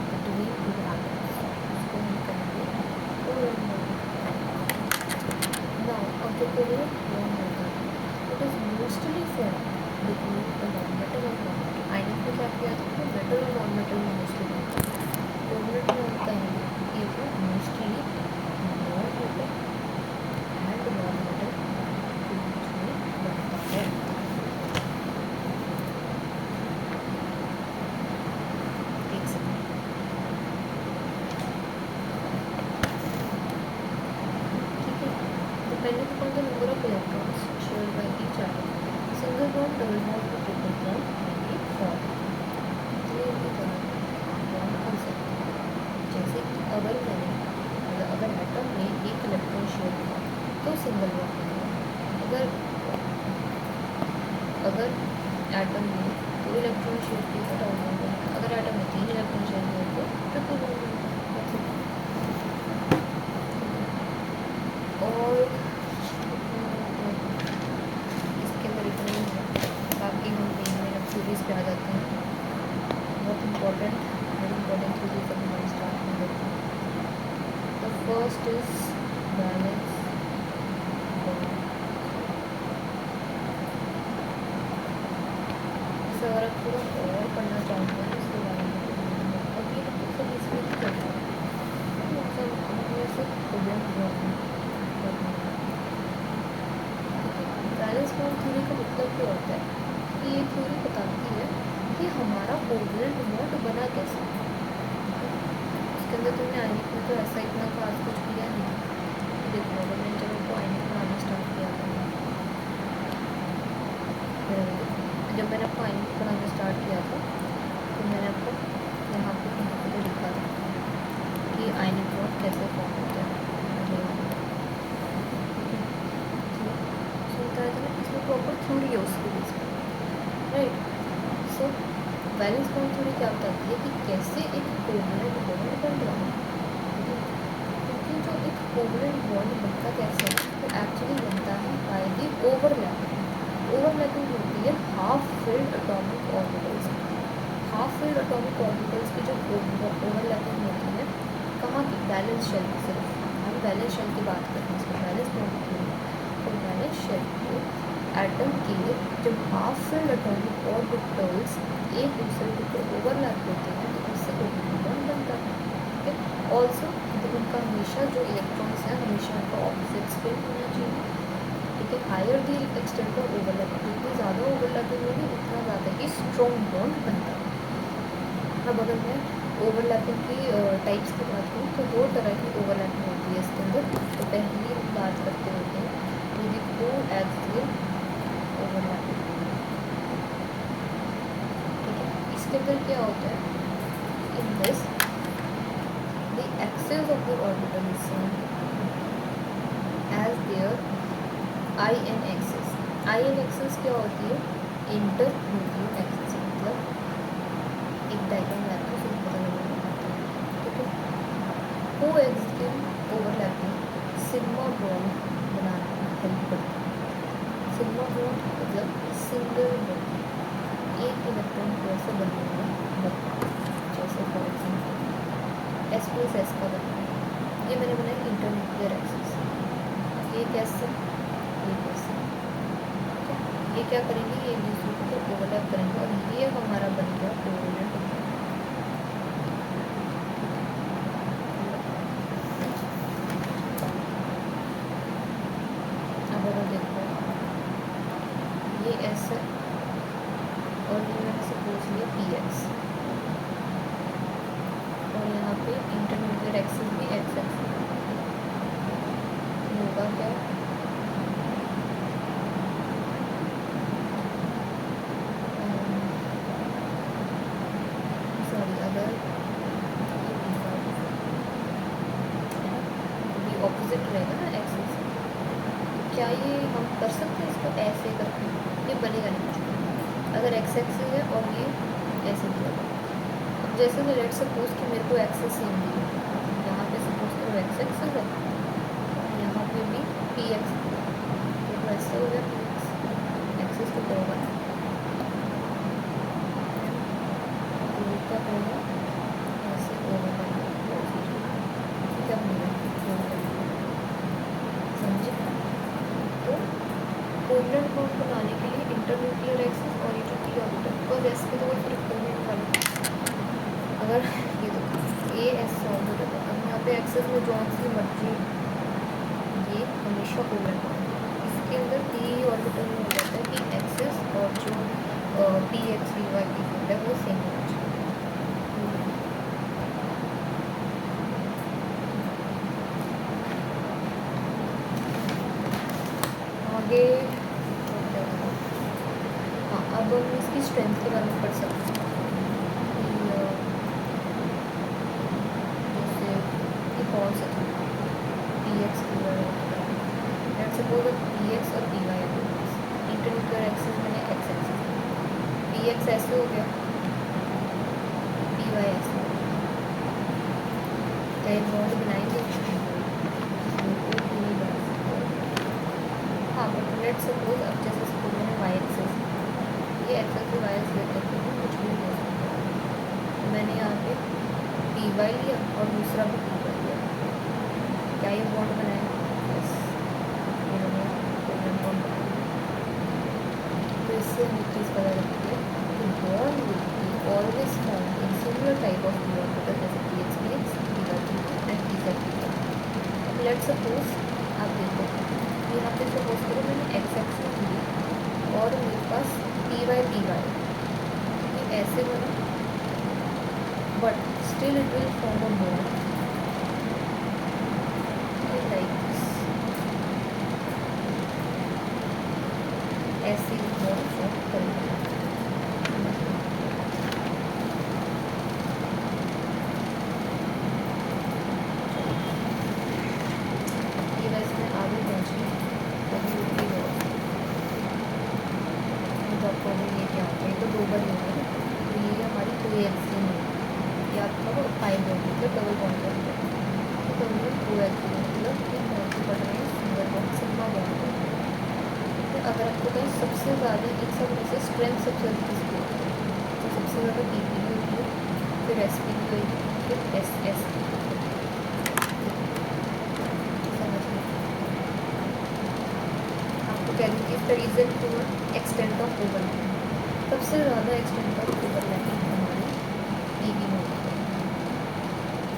between two atoms, उसको हम कहेंगे कोवलेंट बॉन्ड। नाउ अब जो कोवलेंट बॉन्ड होता है it is mostly form between the non-metal और नॉन-मेटल। आयनिक में क्या किया था तो मेटल और नॉन-मेटल में मोस्टली बनता है। कोवलेंट में होता है कि वो मोस्टली नॉन-मेटल एंड नॉन-मेटल के बीच में बनता है। एक सेकंड, ठीक है। तो पहले तो कौन सा number of electrons shared by each atom, single bond double bond और triple bond can be form. ये भी तरह बॉन्ड कर सकते हैं। जैसे कि अगर मैंने मतलब अगर एटम में एक इलेक्ट्रॉन शेयर किया तो सिंगल बॉन्ड बनेगा। अगर एटम में 2 इलेक्ट्रॉन शेयर किए तो डबल बॉन्ड बनेगा। अगर एटम में 3 इलेक्ट्रॉन शेयर किए तो ट्रिपल बॉन्ड बनेगा। और इसके अंदर इतना ही है, बाकी हम मेन थ्योरीज पे आ जाते हैं। बहुत इम्पोर्टेंट थ्योरीज अब हमारी स्टार्ट हो गई है। The first is valence bond. इसे अगर आप थोड़ा और पढ़ना चाहते हैं इसके बारे में अब ये सब इसमें ही करता है सब हमें से प्रॉब्लम हुआ है। बैलेंस बॉन्ड थ्योरी का मतलब क्या होता है कि ये थ्योरी बताती है कि हमारा कोवलेंट बॉन्ड बना कैसे। उसके अंदर तुमने आयनिक में तो ऐसा इतना खास कुछ किया नहीं। देखो अगर मैंने जब आपको आयनिक बनाना स्टार्ट किया था जब मैंने आपको आयनिक बनाना स्टार्ट किया था तो मैंने आपको यहाँ पे तो लिखा था कि आयनिक बॉन्ड कैसे फॉर्म होता है। बताया था ना इसमें प्रॉपर थ्योरी है उसके बीच में, right. So valence bond theory क्या बताती है कि कैसे एक कोवलेंट बॉन्ड बन रहा है। क्योंकि जो एक कोवलेंट बॉन्ड बनता कैसे है? तो एक्चुअली बनता है बाय दी ओवरलैपिंग। ओवरलैपिंग होती है half filled atomic orbitals. Half filled atomic orbitals की जो ओवरलैपिंग होती है कहाँ की? वैलेंस शेल की। सिर्फ हम वैलेंस शेल की बात करते हैं, इसमें वैलेंस मॉलिक्यूल तो वैलेंस शेल के एटम के जब हाफ फिल्ड एटॉमिक ऑर्बिटल्स एक दूसरे के ऊपर ओवरलैप होते हैं तो उससे कोवलेंट बॉन्ड बनता है। ठीक है। ऑल्सो उनका हमेशा जो इलेक्ट्रॉन्स है हमेशा उनका ऑपोजिट स्पिन होना चाहिए। ठीक है। Higher the extent of overlapping, जितनी ज़्यादा ओवरलैपिंग होगी उतना ज़्यादा ही स्ट्रॉन्ग बॉन्ड बनता है। अब अगर मैं ओवरलैपिंग की टाइप्स की बात करूँ तो दो तरह की ओवरलैपिंग होती है इसके अंदर। तो पहली हम बात करते होते हैं विद को एक्सियल ओवरलैपिंग। ठीक है। इसके अंदर क्या होता है? In this the axis of the orbital is same as their I N axis. I N axis क्या होती है? Inter nuclear axis. मतलब एक डायग्राम बनाते हैं फिर पता लगेगा। ठीक है। को एक्सियल ओवरलैपिंग सिग्मा बॉन्ड बनाने में हेल्प करती है। सिग्मा बॉन्ड मतलब सिंगल बॉन्ड, एक इलेक्ट्रॉन पेयर से बनने वाला बॉन्ड। जैसे for example S plus S का बनना है, ये मैंने बनाया इंटरन्यूक्लियर एक्सिस। ये कैसे? ये कैसे? ये क्या करेंगे? ये एक दूसरे को ओवरलैप करेंगे और ये हमारा बन गया कोवलेंट बॉन्ड। अब अगर देखो ये एस है और ये मैंने सपोज लिया पी एक्स और यहाँ पे इंटरन्यूक्लियर एक्सिस भी एक्स एक्सिस होगा क्या? सॉरी, अगर ये ऑपोजिट रहेगा ना एक्सिस, क्या ये हम कर सकते हैं इसको ऐसे करके? ये बनेगा नहीं कुछ। अगर एक्स एक्सिस है और ये ऐसे दिया, अब जैसे मैं लेट सपोज कि मेरे को एक्सिस सेम दी है, यहाँ पे सपोज करो एक्स एक्सिस है, यहाँ पे भी पी एक्स, तो ऐसे हो गया पी एक्स एक्सिस तो क्या होगा? क्या होगा? ऐसे होगा क्या बनेगा? समझे? तो कोवलेंट बॉन्ड बनाने के लिए इंटरन्यूक्लियर एक्सिस और ये जो पी ऑर्बिटल, बिकॉज एस के तो कोई फर्क पड़ने वाला। अगर ये देखो ये एस ऑर्बिटल है, अब यहाँ पे एक्सिस में जॉन सी मर्जी, ये हमेशा कोवलेंट बॉन्ड। इसके अंदर पी ऑर्बिटल में हो जाता है कि एक्सिस और जो पी एक्स वी वाई की फील्ड है वो सेम होना चाहिए। आगे हाँ, अब हम इसकी स्ट्रेंथ के बारे में पढ़ सकते हैं। जैसे एक और से p x P y, let's suppose p x और पी वाई इंटरन्यूक्लियर एक्सिस मैंने एक्स एक्सिस, पी एक्स ऐसे हो गया, पी वाई ऐसे हो गया। क्या ये बॉन्ड बनाएंगे? हाँ, बट लेट सपोज अब जैसे सपोज मैंने वाई एक्सिस, ये एक्सिस से वाई एक्सिस लेते हैं कुछ भी हो सकता है। मैंने यहाँ पे पी वाई लिया और दूसरा भी पी वाई लिया, क्या ये बॉन्ड बनाएगा? यस, ये बनेगा कोवलेंट बॉन्ड बनाएगा। तो इससे हमें चीज़ पता लगती है कि bond will be always found in similar type of P orbital, जैसे P x P x, P Y P Y and P Z P Z. अब लेट सपोज आप देखो यहाँ पे सपोज करो मैंने एक्स एक्सिस ली और मेरे पास पी वाई ये ऐसे बना, but still it will form a bond like this, ऐसे बॉन्ड फॉर्म करेंगे। ये वैसे मैं आगे पहुँची प्रॉब्लम ये क्या होता है? तो दो बार हो गया, तो ये हमारी कोई एक्सिस नहीं है, या आपका पाई बॉन्ड मतलब डबल बॉन्ड कर दिया। तो डबल ये कोएक्सियल मतलब कि कौन सी पढ़ रहे हैं, सिंगल बॉन्ड सिग्मा बॉन्ड। अगर आपको कहें सबसे ज़्यादा इन सब में से स्ट्रेंथ सबसे ज़्यादा किसकी होती है, तो सबसे ज़्यादा पी की होती है, फिर एस पी की होगी, फिर एस एस की। समझ लीजिए आपको कह दी कि the reason for extent of overlapping, सबसे ज़्यादा एक्सटेंट ऑफ ओवरलैपिंग हमारी ई की में होती है।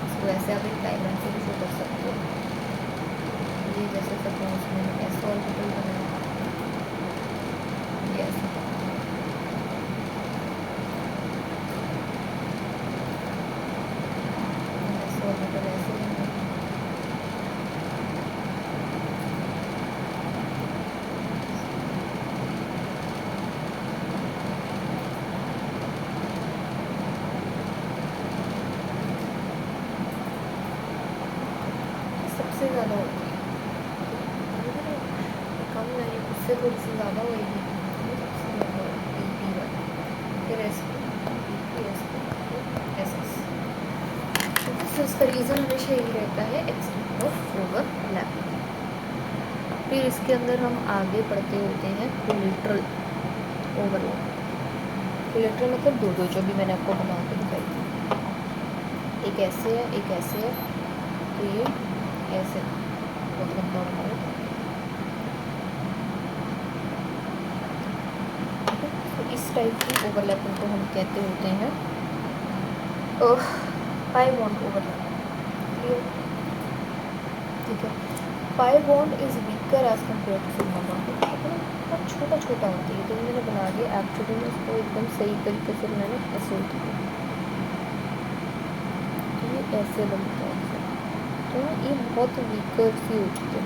इसको ऐसे आप एक डायग्राम से भी शो कर सकते हो। ये जैसे सपोज मैंने एस ऑर्बिटल बनाया, ये ऐसे एस ऑर्बिटल ऐसे बनाया, सबसे ज़्यादा होती है, कम नहीं उससे थोड़ी सी ज़्यादा होगी, सबसे ज़्यादा होगी पी वाली, फिर S P S P S S. तो इसका रीज़न हमेशा यही रहता है एक्सटेंट ऑफ ओवरलैपिंग। फिर इसके अंदर हम आगे पढ़ते होते हैं कोलेटरल ओवरलैप। कोलेटरल मतलब दो जो भी मैंने आपको बना के दिखाई थी, एक ऐसे है एक ऐसे है, तो ये ऐसे बहुत लंबा बना है। तो इस टाइप की ओवरलैपिंग को हम कहते होते हैं पाई बॉन्ड ओवरलैप। ठीक है, pi bond is weaker as compare to sigma bond. बहुत छोटा छोटा होता है, तो मैंने बना दिया, एक्चुअली में इसको एकदम सही तरीके से बनाना ऐसे होती है, तो ये ऐसे बनता है। तो ये बहुत वीकर सी होती है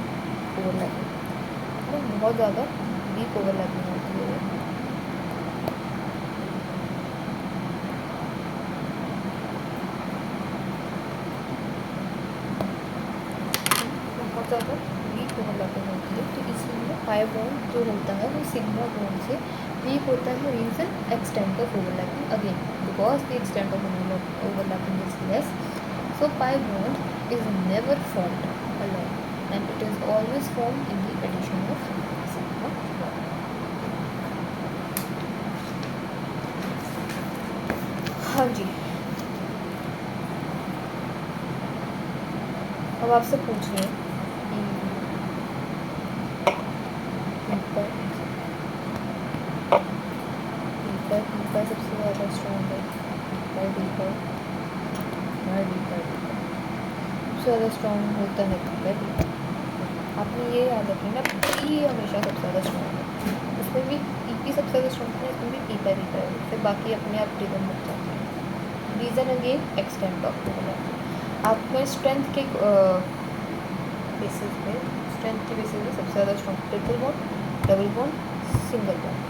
ओवरलैपिंग, तो बहुत ज़्यादा वीक ओवरलैपिंग होती है। बहुत ज़्यादा वीक ओवरलैपिंग होती है, तो इसलिए पाई बॉन्ड जो होता है वो सिग्मा बॉन्ड से वीक होता है। Reason extent of overlapping, again because the extent of overlapping is less, so pi bond is never formed alone and it is always formed in the addition of sigma bond. हाँ जी, अब आपसे पूछ रहे हैं ईपर सबसे ज़्यादा स्ट्रॉन्ग है, ईपर सबसे ज़्यादा स्ट्रॉन्ग होता है ईपर। आपने ये याद रखना ना, पी हमेशा सबसे ज़्यादा स्ट्रॉन्ग है, उसमें भी पी सबसे ज़्यादा स्ट्रॉन्ग है, इसमें भी ईपर है, फिर बाकी अपने आप रिदम बन जाते हैं। Reason again extent of overlapping. आप में स्ट्रेंथ के बेसिस पे सबसे ज़्यादा strong triple bond, double bond, single bond.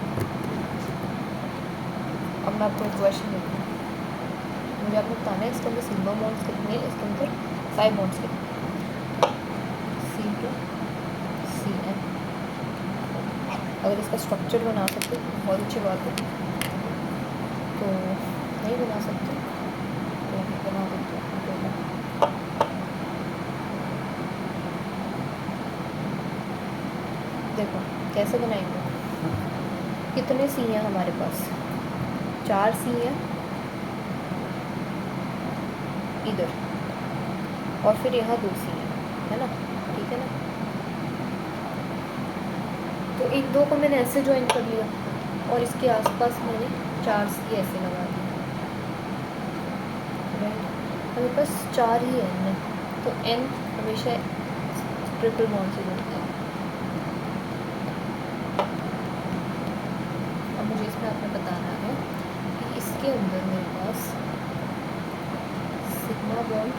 अब मैं आपको क्वेश्चन देती हूँ, मुझे आपको बताना है इसके अंदर सिग्मा बॉन्ड्स कितने हैं, इसके अंदर पाई बॉन्ड्स कितने, C2CN। अगर इसका स्ट्रक्चर बना सकते तो बहुत अच्छी बात है, तो नहीं बना सकते तो बना देते हैं। देखो कैसे बनाएंगे, कितने सी हैं हमारे पास, 4 सी हैं इधर, और फिर यहाँ 2 सी है ना, ठीक है ना। तो एक दो को मैंने ऐसे ज्वाइन कर लिया और इसके आसपास मैंने 4 सी ऐसे लगा दिए, राइट। हमारे पास 4 ही एन है, तो एन हमेशा ट्रिपल बॉन्ड से जुड़ता है। अब मुझे इसमें आपने बताना है कि इसके अंदर मेरे पास सिग्मा बॉन्ड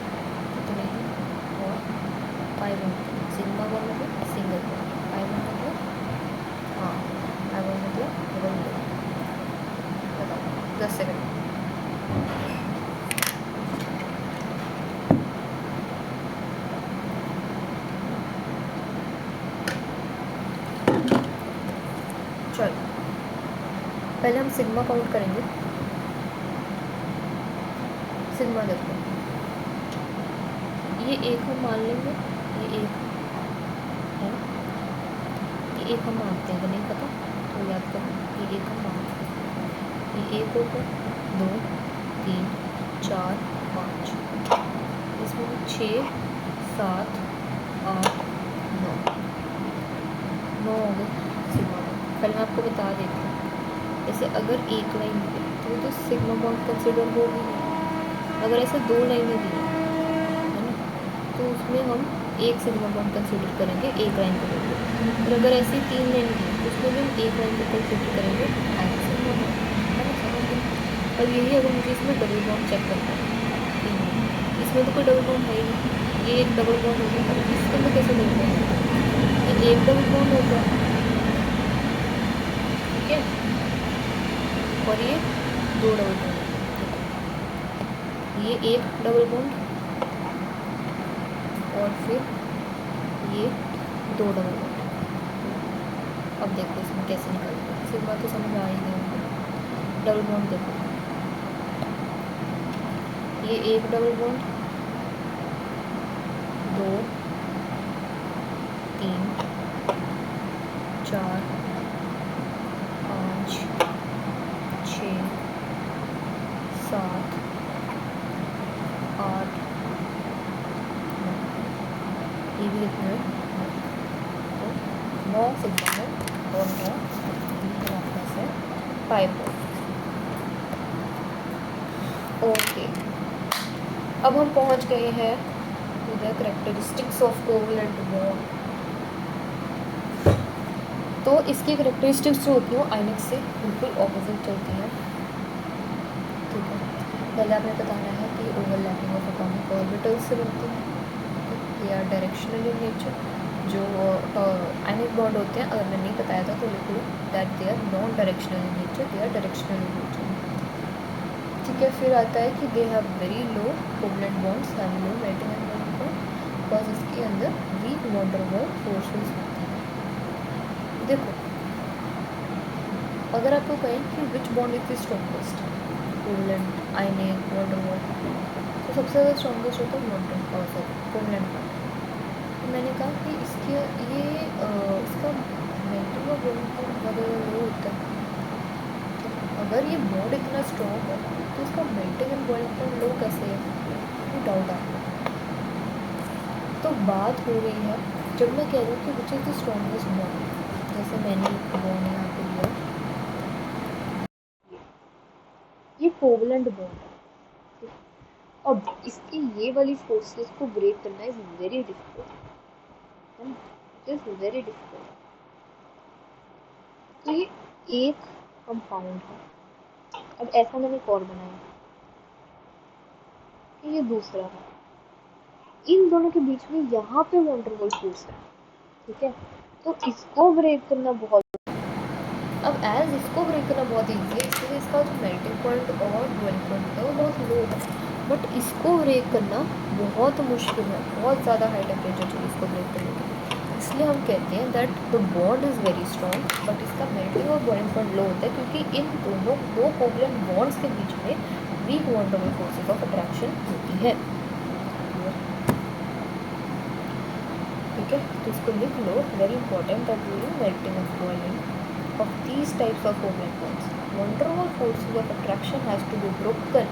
कितने हैं और पाई बॉन्ड, सिग्मा बॉन्ड मतलब सिंगल बॉन्ड, पाई बॉन्ड मतलब हाँ पाई बॉन्ड मतलब डबल बॉन्ड। बताओ 10 सेकंड। चलो पहले हम सिग्मा काउंट करेंगे। सिग्मा देखो, ये एक हम मान लेंगे, ये एक है, ये एक हम मानते हैं, अगर नहीं पता तो याद करो, ये एक हम मानते हैं, ये एक होगा, 2 3 4 5, इसमें 6 7 8 9 9 हो गए सिग्मा बॉन्ड। पहले मैं आपको बता देती हूँ, जैसे अगर एक लाइन दी है तो वो तो सिग्मा बॉन्ड कंसिडर होगी नहीं, अगर ऐसे 2 लाइनें दी है ना, तो उसमें हम एक सिग्मा बॉन्ड कंसिडर करेंगे, एक लाइन को लेकर। और अगर ऐसी 3 लाइन दी है तो उसमें भी हम एक लाइन को कंसिडर करेंगे एज सिग्मा बॉन्ड, है ना, समझ गए। और यही अगर मुझे इसमें डबल बॉन्ड चेक करना है, इसमें तो कोई डबल बॉन्ड है ही नहीं, ये एक डबल बॉन्ड हो गया, अब इसके अंदर कैसे डबल बॉन्ड होगा, ये एक डबल बॉन्ड होगा, ठीक है, और ये 2 डबल बॉन्ड, ये एक डबल बॉन्ड और फिर ये 2 डबल बॉन्ड। अब देखो इसमें कैसे निकलता है, सिग्मा तो समझ आ ही गया, डबल बॉन्ड देखो, ये एक डबल बॉन्ड, 2 3 4 5 6 7 8 9, ये भी कितना है, तो 9 सिग्मा है और 9 आपका से 5 है। ओके, अब हम पहुंच गए हैं to the characteristics of covalent bond. तो इसकी करेक्टरिस्टिक्स जो होती हैं वो आइनेक्स से बिल्कुल ऑपोजिट चलती हैं, ठीक है। पहले आपने बताना है कि ओवरलैपिंग ऑफ एटॉमिक ऑर्बिटल्स से बनती है, ये आर डायरेक्शनल इन नेचर। जो आयनिक बॉन्ड होते हैं, अगर मैंने नहीं बताया था तो लिख लो that they are non directional in nature, they are directional in nature, ठीक है। फिर आता है कि they have very low covalent bonds, have low melting and boiling point, because इसके अंदर weak van der Waals forces होती हैं। देखो, अगर आपको कहें कि which bond is the strongest, covalent, ionic, van der Waals, तो सबसे ज़्यादा स्ट्रॉन्गेस्ट होता है कोवलेंट बॉन्ड। तो मैंने कहा कि इसके ये इसका मेल्टिंग और बॉइलिंग पॉइंट बहुत ज़्यादा लो होता है। अगर ये बॉन्ड इतना स्ट्रॉन्ग है तो इसका मेल्टिंग एंड बॉइलिंग पॉइंट लो कैसे है, ये डाउट आता है। तो बात हो रही है, जब मैं कह रही हूँ कि which is the strongest bond, जैसे मैंने एक बॉन्ड यहाँ पे लिया, ये कोवलेंट बॉन्ड है। अब इसकी ये वाली फोर्सेस को ब्रेक करना इज वेरी डिफिकल्ट, है ना, इट इज़ वेरी डिफिकल्ट। तो ये एक कंपाउंड है, अब ऐसा मैंने एक और बनाया कि ये दूसरा है, इन दोनों के बीच में यहाँ पे वॉन डेर वाल्स फोर्स है, ठीक है। तो इसको ब्रेक करना बहुत, अब एज इसको ब्रेक करना बहुत ईजी है, इसलिए इसका जो मेल्टिंग पॉइंट और बॉइलिंग पॉइंट है वो बहुत लो है, बट इसको ब्रेक करना बहुत मुश्किल है, बहुत ज़्यादा हाई टेम्परेचर चाहिए इसको ब्रेक करने के लिए। इसलिए हम कहते हैं that the bond is very strong, but इसका मेल्टिंग और बॉइलिंग पॉइंट लो होता है, क्योंकि इन दोनों दो कोवलेंट बॉन्ड्स के बीच में weak van der Waals forces of attraction होती है, ठीक है। तो इसको लिख लो, very important, that during melting and boiling of these types of covalent bonds, van der Waals forces of attraction has to be broken,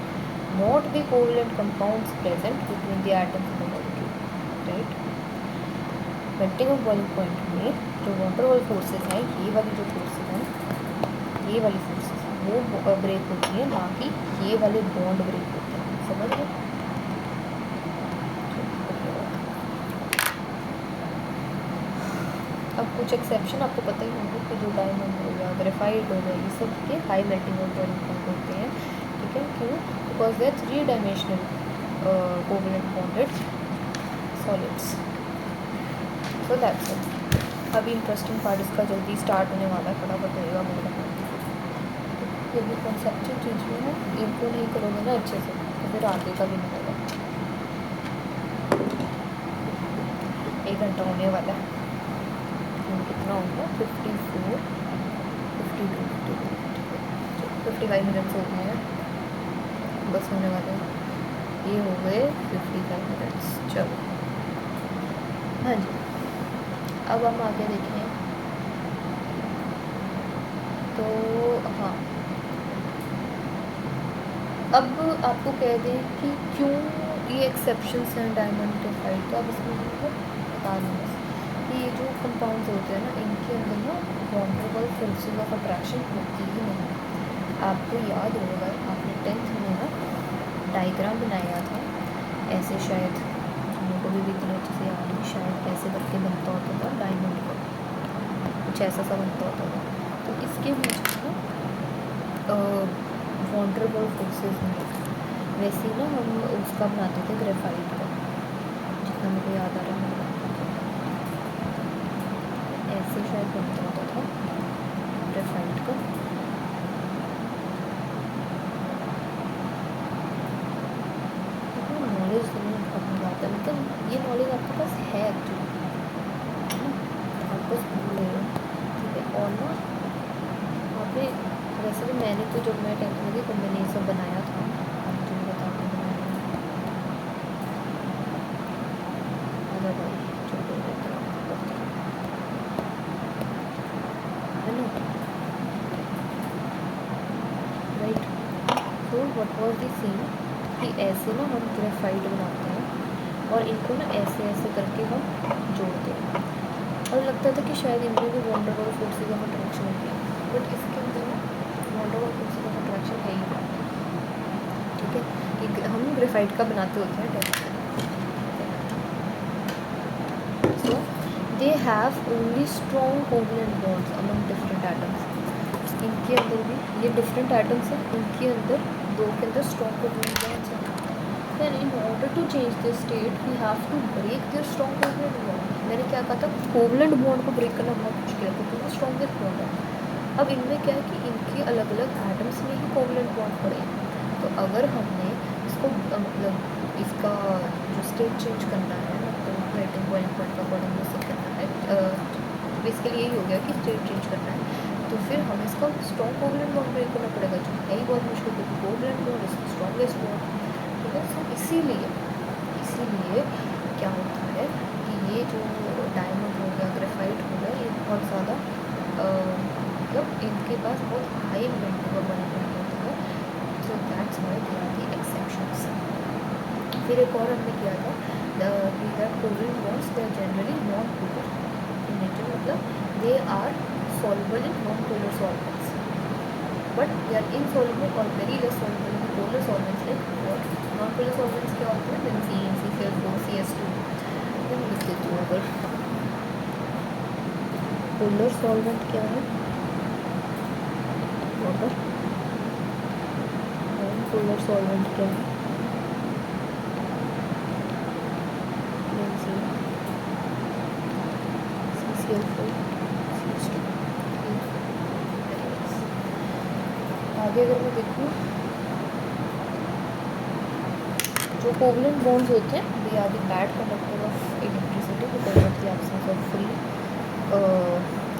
not the covalent compounds present between the atoms in the molecule, right। Melting और boiling point में जो van der Waals forces हैं, ये वाली जो forces हैं, ये वाली फोर्सेस वो ब्रेक होती है, ना कि ये वाले बॉन्ड ब्रेक होते हैं, समझ गए। अब कुछ एक्सेप्शन आपको पता ही होंगे कि जो डायमंड हो गया, ग्रेफाइट हो गया, ये सब के हाई मेल्टिंग और बॉइलिंग पॉइंट होते हैं, ठीक है। क्यों? Because they are 3 dimensional covalent bonded solids, so that's it. अभी इंटरेस्टिंग पार्ट इसका जल्दी स्टार्ट होने वाला है, फटाफट होएगा मेरे पास। ये भी कॉन्सेप्चुअल चीज़ में है, इनको नहीं करोगे ना अच्छे से तो फिर आगे का भी नहीं होगा। 1 घंटा होने वाला है, कितना होगा, 54 52 55 मिनट्स हो गए हैं, बस होने वाले, ये हो गए 55 मिनट्स। चलो। हाँ जी, अब हम आगे देखें तो हाँ, अब आपको कह दें कि क्यों ये एक्सेप्शंस हैं डायमंड ग्रेफाइट, तो अब इसमें मतलब बता दूँ बस कि ये जो कंपाउंड्स होते हैं ना, इनके अंदर ना वॉन्डरेबल फोर्सेस ऑफ अट्रैक्शन होती ही नहीं। आपको याद होगा आपने 10th में ना डायग्राम बनाया था ऐसे, शायद हमको भी इतने अच्छे से याद नहीं, शायद ऐसे करके बनता होता था डायमंड का, कुछ ऐसा सा बनता होता था। तो इसके बीच में ना वॉन्डरेबल फोर्सेस नहीं, वैसे ही ना हम उसका बनाते थे ग्रेफाइट का, जितना मुझे याद आ रहा है ऐसे शायद बनता होता था ग्रेफाइट का। नॉलेज नहीं अपनी बात है, मतलब ये नॉलेज आपके पास है एक्चुअली, आप बस भूल रहे हो, ठीक है। और ना आपने वैसे भी मैंने तो जब मैं 10th में थी तो मैंने ये सब बनाया था, आप जो बताते हैं भाई जो है ना, राइट। तो व्हाट वाज द सीन कि ऐसे ना हम ग्रेफाइट बनाते हैं और इनको ना ऐसे ऐसे करके हम जोड़ते हैं, और लगता था कि शायद इनमें भी वॉन्डरेबल फोर्सेस ऑफ अट्रैक्शन होती है, बट इसके अंदर ना वॉन्डरेबल फोर्सेस ऑफ अट्रैक्शन है ही नहीं, ठीक है। कि हम ग्रेफाइट का बनाते होते हैं test, so they have only strong covalent bonds among different atoms. इनके अंदर भी ये डिफरेंट एटम्स हैं, इनके अंदर दो के अंदर स्ट्रॉन्ग कोवलेंट बॉन्ड्स हैं। Then in order to change this state we have to break their strong covalent bond. मैंने क्या कहा था, कोवलेंट बॉन्ड को ब्रेक करना बहुत मुश्किल है क्योंकि वो स्ट्रॉन्गेस्ट बॉन्ड है। अब इनमें क्या है कि इनके अलग अलग एटम्स में ही कोवलेंट बॉन्ड पड़े हैं, तो अगर हमने इसको मतलब इसका जो स्टेट चेंज करना है, मतलब मेल्टिंग पॉइंट का अकॉर्डिंग से करना है, बेसिकली यही हो गया कि स्टेट चेंज करना है, तो फिर हमें इसका स्ट्रॉन्ग कोवलेंट बॉन्ड ब्रेक करना पड़ेगा, जो है ही बहुत मुश्किल क्योंकि covalent bond is strongest bond, ठीक है। सो इसीलिए क्या होता है कि ये जो डायमंड हो गया, ग्रेफाइट हो गया, ये बहुत ज़्यादा मतलब इनके पास बहुत हाई मेल्टिंग पॉइंट होता है, so that's why they are the exceptions. फिर एक और हमने किया था covalent bonds they are generally non polar in nature, मतलब they are soluble in non-polar solvents, but they are insoluble or very less soluble in polar solvents like water. Non-polar solvents क्या होते हैं, बेंजीन, CCl4, CS2, मैं लिख देती हूँ। अगर polar solvent क्या है, वाटर। नॉन-पोलर सॉल्वेंट क्या है, बेंजीन, CCl4, आगे अगर मैं देखूँ जो कोवलेंट बॉन्ड्स होते हैं they are the bad conductor of electricity because of the absence of free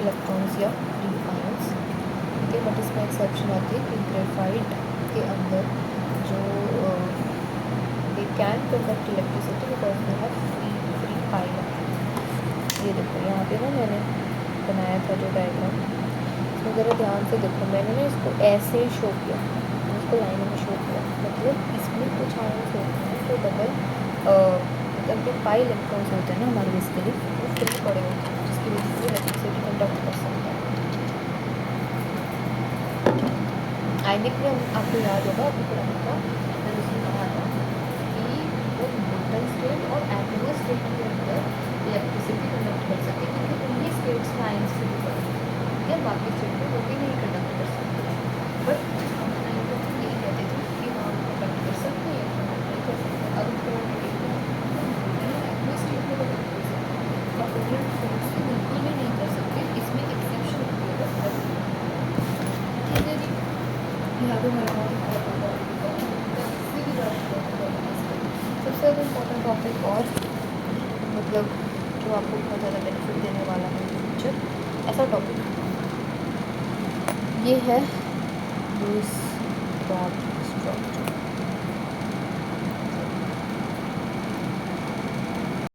electrons या फ्री आयंस, ठीक है। बट इसमें एक्सेप्शन आती है कि ग्रेफाइट के अंदर जो they can conduct electricity because they have free ion. ये देखो यहाँ पे ना मैंने बनाया था जो डायग्राम, इसमें ज़रा ध्यान से देखो, मैंने ना इसको ऐसे शो किया, इसको लाइनों में शो किया, मतलब इसमें कुछ आयंस होते हैं जो डबल मतलब जो पाई इलेक्ट्रॉन्स होते हैं ना हमारे बेसिकली वो फ्री पड़े होते हैं, जिसकी वजह से इलेक्ट्रिसिटी कंडक्ट कर सकता है। आयनिक में आपको याद होगा आपको पढ़ाया था, मैंने उसमें कहा था कि वो मोल्टन स्टेट और एक्वस स्टेट के अंदर इलेक्ट्रिसिटी कंडक्ट कर सकते हैं क्योंकि उन्हीं स्टेट्स में आयंस फ्री पड़े हैं, या बाकी स्टेट में वो भी नहीं कंडक्ट कर सकते, बट हम यही कहते थे कि हम कंडक्ट कर सकते हैं या नहीं कर सकते। अब एक्वस स्टेट में कंडक्ट कर सकते हैं और कोवलेंट फोर्स से बिल्कुल भी नहीं कर सकते, इसमें एक्सेप्शन होती है, ठीक है जी। यहाँ पे हमारा सबसे ज़्यादा इम्पोर्टेंट टॉपिक और मतलब जो आपको बहुत ज़्यादा बेनिफिट देने वाला है फ्यूचर, ऐसा टॉपिक ये है लुईस डॉट स्ट्रक्चर।